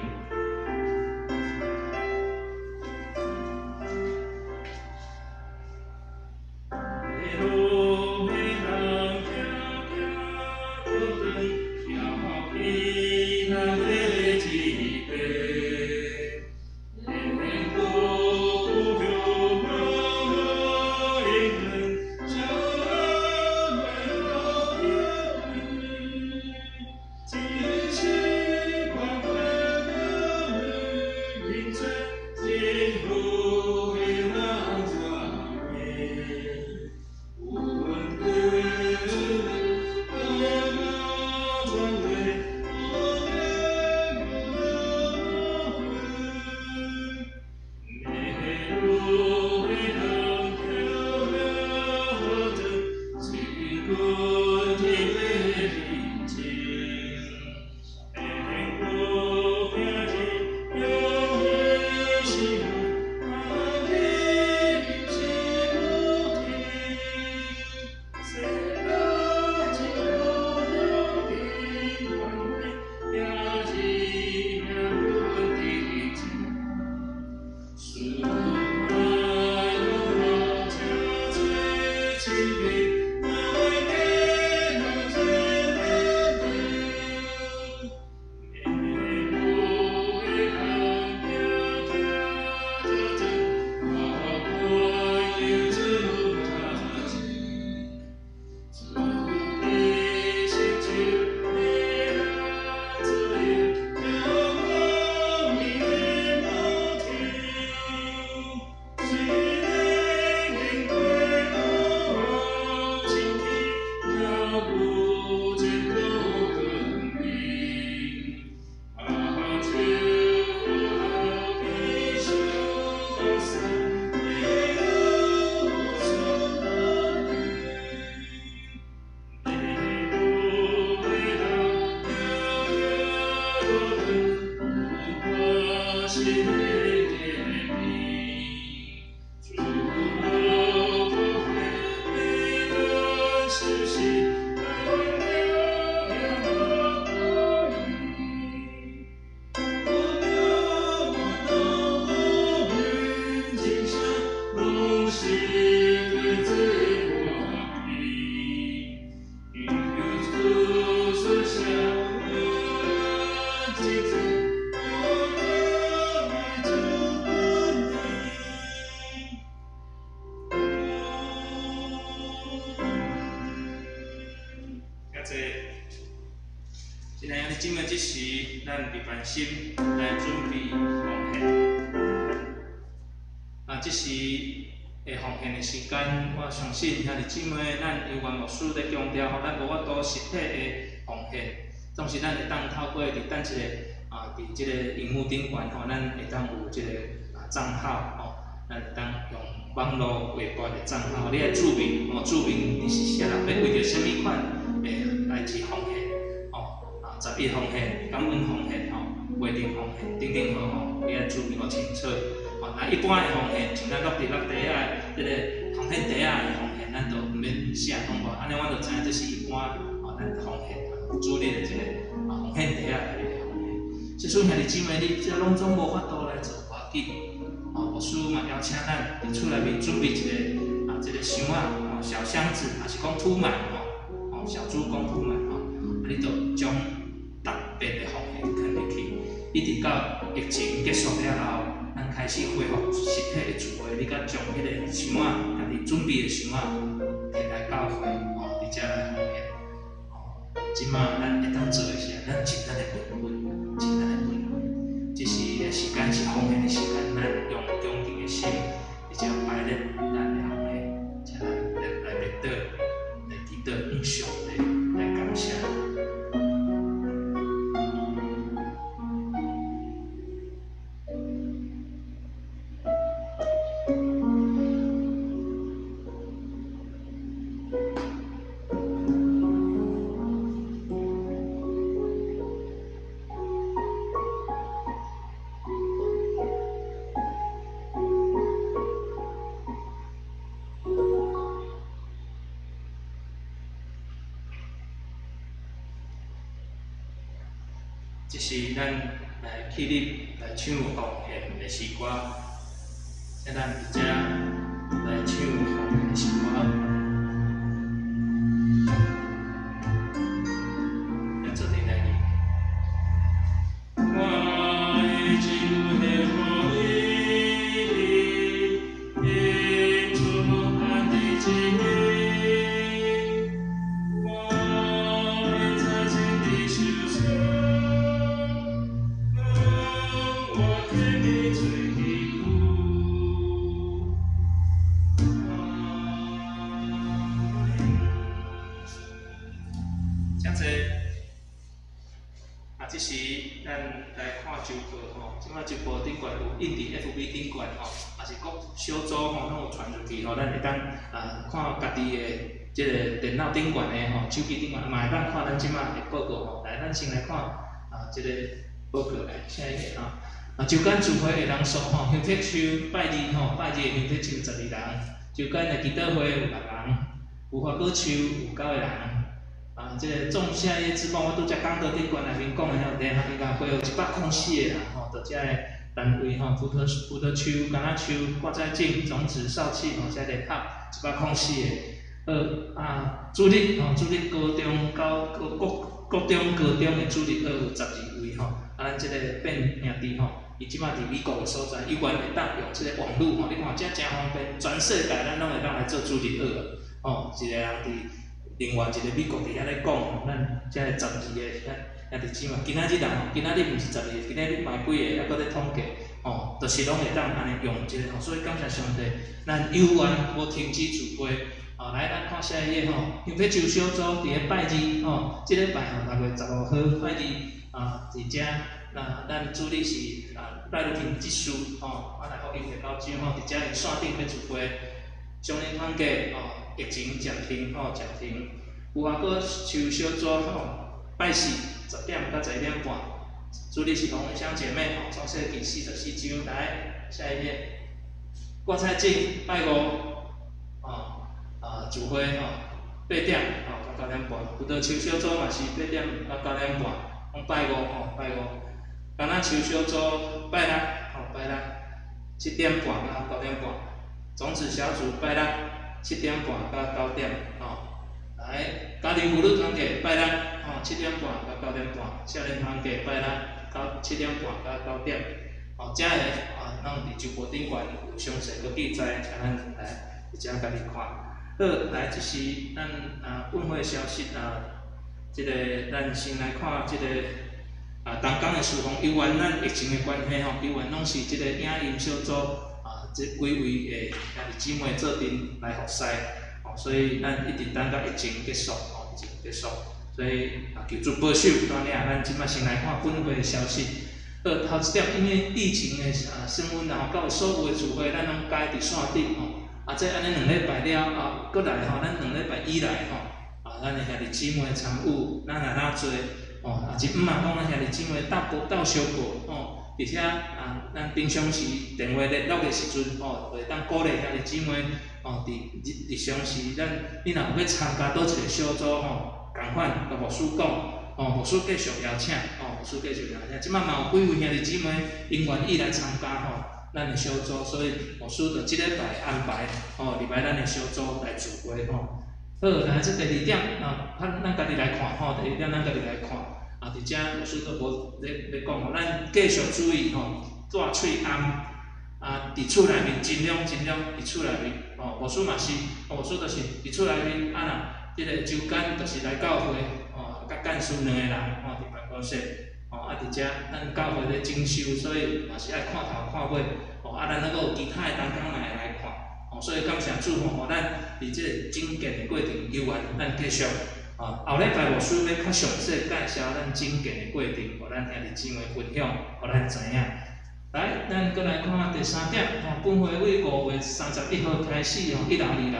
姊妹，这时咱伫关心来准备奉献。这时的奉献的时间，我相信兄弟姊妹，咱有关牧师咧强调，咱无法度实体的奉献，总是咱会当透过伫咱一个伫即个荧幕顶悬咱会当有即个账号咱会当用网络微博的账号，你来注明注明你是啥人，要为着什么款来去奉献。11奉献、感恩奉献、约定奉献等等好你要注明清楚。那一般的奉献，像咱落地啊，即个奉献袋啊的奉献，咱都毋免写拢无，安尼我就知影这是一般咱奉献主日的即个奉献袋啊内面的奉献。即阵兄弟姊妹，你即拢总无法度来做要紧。牧师嘛邀请咱伫厝内面准备一个即个箱仔小箱子，也是讲土满小主讲土满你就将特别的奉献放入去，一直到疫情结束了后，咱开始恢复实体的聚会，你甲将迄个箱仔，家己准备的箱仔摕来教会，伫遮来奉献。即马咱会当做的是，咱尽咱的本分，尽咱的本分。即是的时间是奉献的时间，咱用恭敬的心，而且摆咧咱的行的，请咱来面对，来祈祷向上帝来感谢。这是咱来起立来唱奉献的诗歌，请咱伫遮来唱奉献的诗歌。来做阵来念。我的主的福音，因主爱的真理，我的在心的修行。像这这时咱来看周报吼，即摆周报顶悬有印伫 FB 顶悬吼，也是各小组吼，拢有传出去吼，咱会当看家己的即个电脑顶悬的吼，手机顶悬嘛会当看咱即摆的报告吼。来，咱先来看即个报告来，下一个吼。周间聚会的人数吼，香铁树拜日吼，拜日的香铁树12人，周间的祈祷会有6人，有花果树有9个人。即个仲夏夜之报，我拄则讲到顶悬内面讲的遐联合营会有104个人吼，到遮个单位吼，福德树、橄榄树、挂在井、种子、少气吼，遮联合104个。主力吼，主力高中到国中、高中的主力有12位吼。咱即个变兄弟吼，伊即马伫美国的所在，伊原会当用即个网络吼，你看遮真方便，全世界咱拢会当来做主力吼，一个人伫。另外一个美国伫遐咧讲吼，咱遮个12个兄弟姊妹，今仔日人，今仔日毋是12个，今仔日卖几个，还搁咧统计，吼，就是拢会当安尼用一个吼，所以感谢上帝，咱有缘无停止聚会，来咱看下一页吼，香铁树小组伫咧拜日吼，即礼拜吼6月15号拜日伫遮，咱主力是赖如平技术吼，来互音乐老师吼，伫遮伫线顶要聚会，上年团结吼。疫情暂停吼，暂停。有啊，搁树小组吼，拜4 10点到11点半。主力是红香姐妹吼，创世纪44章来下一页。挂菜井拜5聚会吼8点吼到9点半。有道树小组嘛是8点到9点半，讲拜5吼拜5。橄榄树小组拜6吼拜6 7点半到9点半。种子小组拜6。7点半到9点来家庭妇女团体拜67点半到9点半，少年团体拜6到7点半到9点，遮个咱伫周报顶悬有详细个记载，请咱来伫遮家己看。好，来就是咱本会消息即个咱先来看即个东港的事奉，由于咱疫情的关系吼，由于拢是即个影音小组。即几位的兄弟姊妹做阵来服侍，所以咱一直等到疫情结束，疫情结束，所以求主保守。当然咱即摆先来看本会的消息。头一点，因为疫情的升温到所有的聚会，咱拢改伫线顶即安尼2礼拜了搁来咱2礼拜以来咱的兄弟姊妹参与，咱也哪做是毋嘛讲咱兄弟姊妹斗相顾而且咱平常时电话联络的时阵会当鼓励兄弟姊妹伫日常时你若有要参加倒一个小组共款甲牧师讲牧师继续邀请牧师继续邀请。即摆嘛有几位兄弟姊妹因愿意来参加咱的小组，所以牧师就即礼拜安排入来咱的小组来聚会好，来即第2点咱家己来看第1点咱家己来看。伫遮牧师都无咧讲咱继续注意大喙暗啊，伫厝内面尽量伫厝内面，哦，无输嘛是，无输就是伫厝内面啊啦，即个周间就是来教会，哦，甲干事两个人，哦，伫办公室，哦，啊，伫遮咱教会咧整修，所以嘛是爱看头看尾，哦，啊，咱还佫有其他的同工嘛会来看，哦，所以感谢主吼，互咱伫即个整建的过程有缘，咱继续。啊，后礼拜牧师要较详细介绍咱整建的过程，互咱兄弟姊妹分享，互咱知影。来，咱搁来看第三点，吼，本会为5月31号开始吼，1楼2楼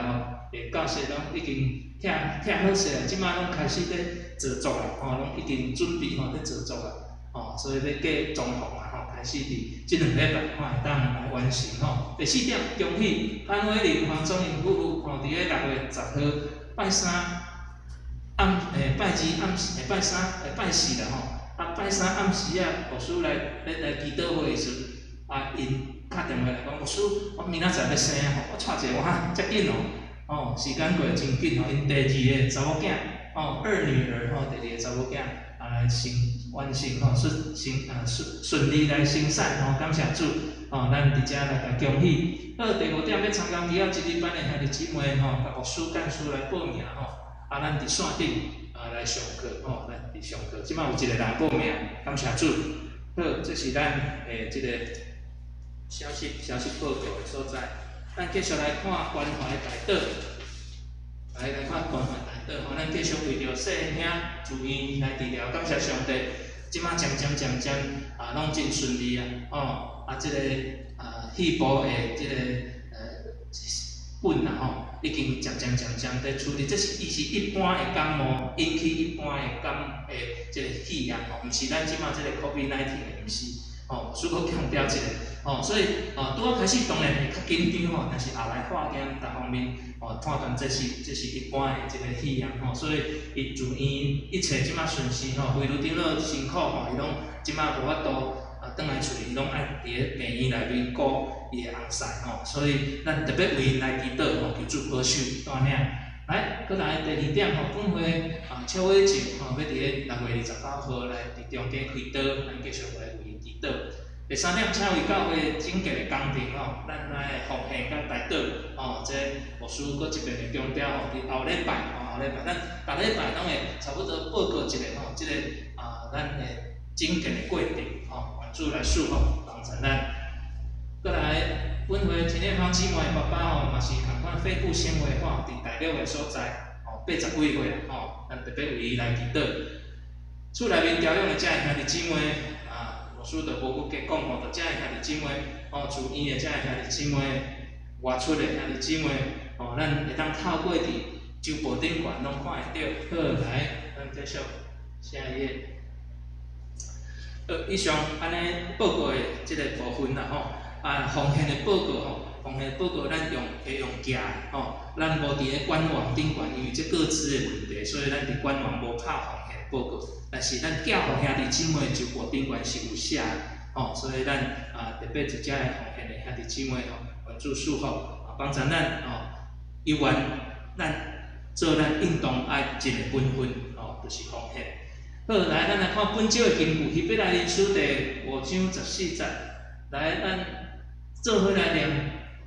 的教室拢已经拆好势啊，即摆拢开始咧制作啦，吼，拢已经准备吼咧制作啦，吼，所以要过装潢啊，吼，开始伫即2礼拜吼会当来完成吼。第4点，恭喜潘伟玲、黄宗英夫妇吼，伫咧6月10号拜三。拜二暗时，拜三拜四啦吼，啊拜三暗时啊，牧师来祈祷会时，啊因打电话来讲，牧师，我明仔载要生吼，我带一个哇，遮紧哦，时间过真紧吼，因第2个查某囝，哦2女儿吼，第2个查某囝啊来完成吼，顺利来生产吼，感谢主，哦，咱伫遮来甲恭喜。好，第5点要参加第1日班的兄弟姊妹吼，甲牧师干事来报名吼。啊，咱伫线顶来上课吼，咱伫上课，即摆有一个人报名，感谢主。好，这是咱即个消息报告的所在。咱继续来看关怀大道，来看关怀大道吼，咱继续为着细兄住院来治疗，感谢上帝，即摆渐渐啊，拢真顺利啊，哦，啊，即个肺部的即个本啦吼。已经渐在处理，这是伊是一般的感冒引起一般的即个肺炎吼，毋是咱即马即个 COVID-19 的，毋是吼，所以我强调一下吼，所以拄仔开始当然会较紧张吼，但是后来化验各方面判断这是一般的即个肺炎吼，所以伊住院一切即马顺遂吼，规律顶落辛苦吼，伊拢即马无法度。转来厝里拢爱伫咧病院内面顾伊的翁婿吼，所以咱特别为因来祈祷吼，求主保守带领。来，搁来第2点吼，本会超伟静吼，要伫咧6月29号来伫中间开刀，咱继续来为因祈祷。第3点，请为教会整洁的工程吼，咱来奉献甲大道吼，这牧师搁一遍的强调吼，伫后礼拜咱逐礼拜拢会差不多报告一下吼，即个咱的整洁的过程吼。主来祝福帮助咱，搁来本会田烈芳姊妹爸爸吼，嘛是同款肺部纤维化伫第6个所在吼，80几岁吼，咱特别为伊来祈祷。厝内面调养的遮个兄弟姊妹牧师就无搁加讲吼，就遮个兄弟姊妹吼，住院的遮个兄弟姊妹，外出的兄弟姊妹吼，咱会当透过伫周报顶悬拢看会到。好，来，咱继续下一页。以上安尼报告的即个部分啦吼，奉献的报告吼，奉献报告咱会用寄吼，咱无伫咧官网顶悬，因为即个资的问题，所以咱伫官网无拍奉献报告，但是咱寄互兄弟姊妹就报顶悬是有写的吼，所以咱特别一只的奉献的兄弟姊妹吼，愿主祝福帮助咱有缘咱做咱应当爱尽的本分吼，就是奉献。好，来，咱来看本周的经句，希伯来人书第5章14节。来，咱做伙来念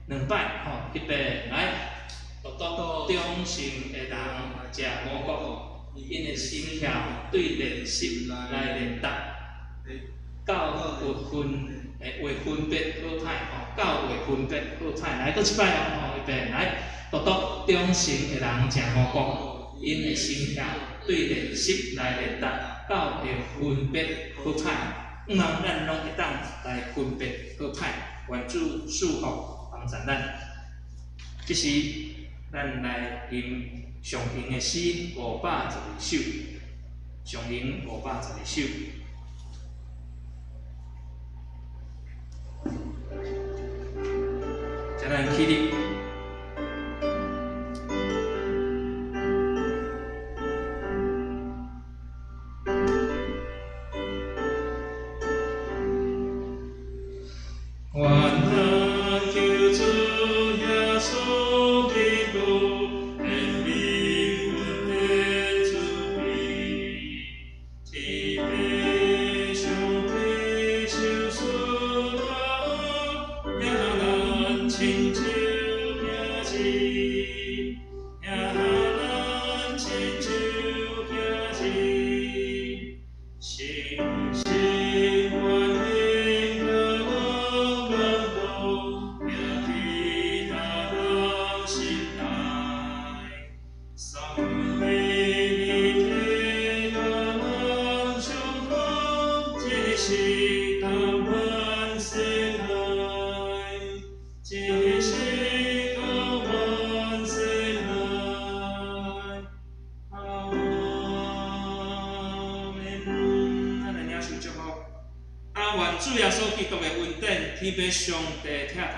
2摆吼，预备来，读中性的人食魔国，因的心跳对练习来练达，到月份会分别好歹吼，到会分别好歹。来，搁一摆吼，预备来，读中性的人食魔国，因的心跳。对练习来练达，到会分别好歹，咱拢会当来分别好歹，愿主祝福帮助咱。这是咱来吟上吟的诗512首，上吟512首。再咱起立。Yeah. 督的恩典，天父上帝疼痛，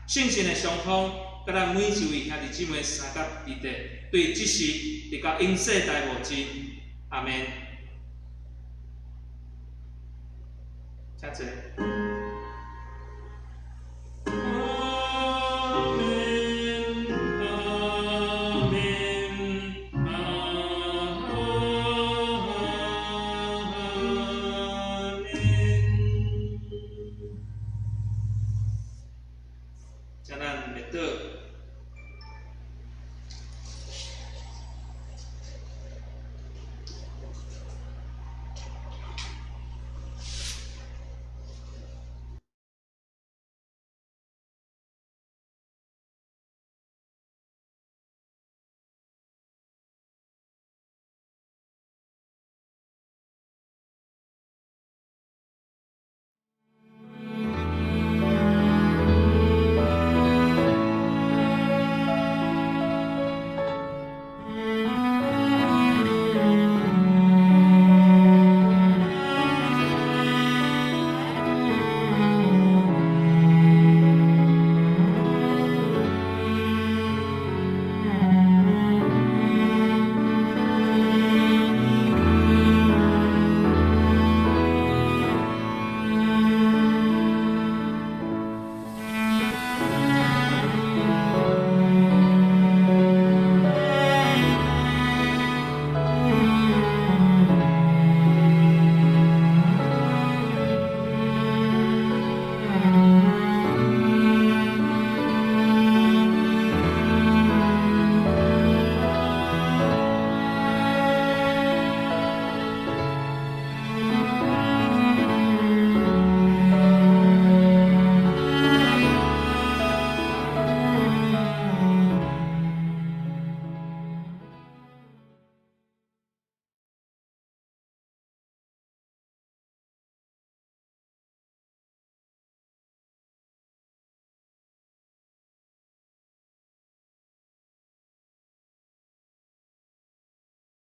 圣神的相通，甲咱每一位兄弟姊妹三角伫地，对即时直到永世代无尽，阿门。请坐。请咱来倒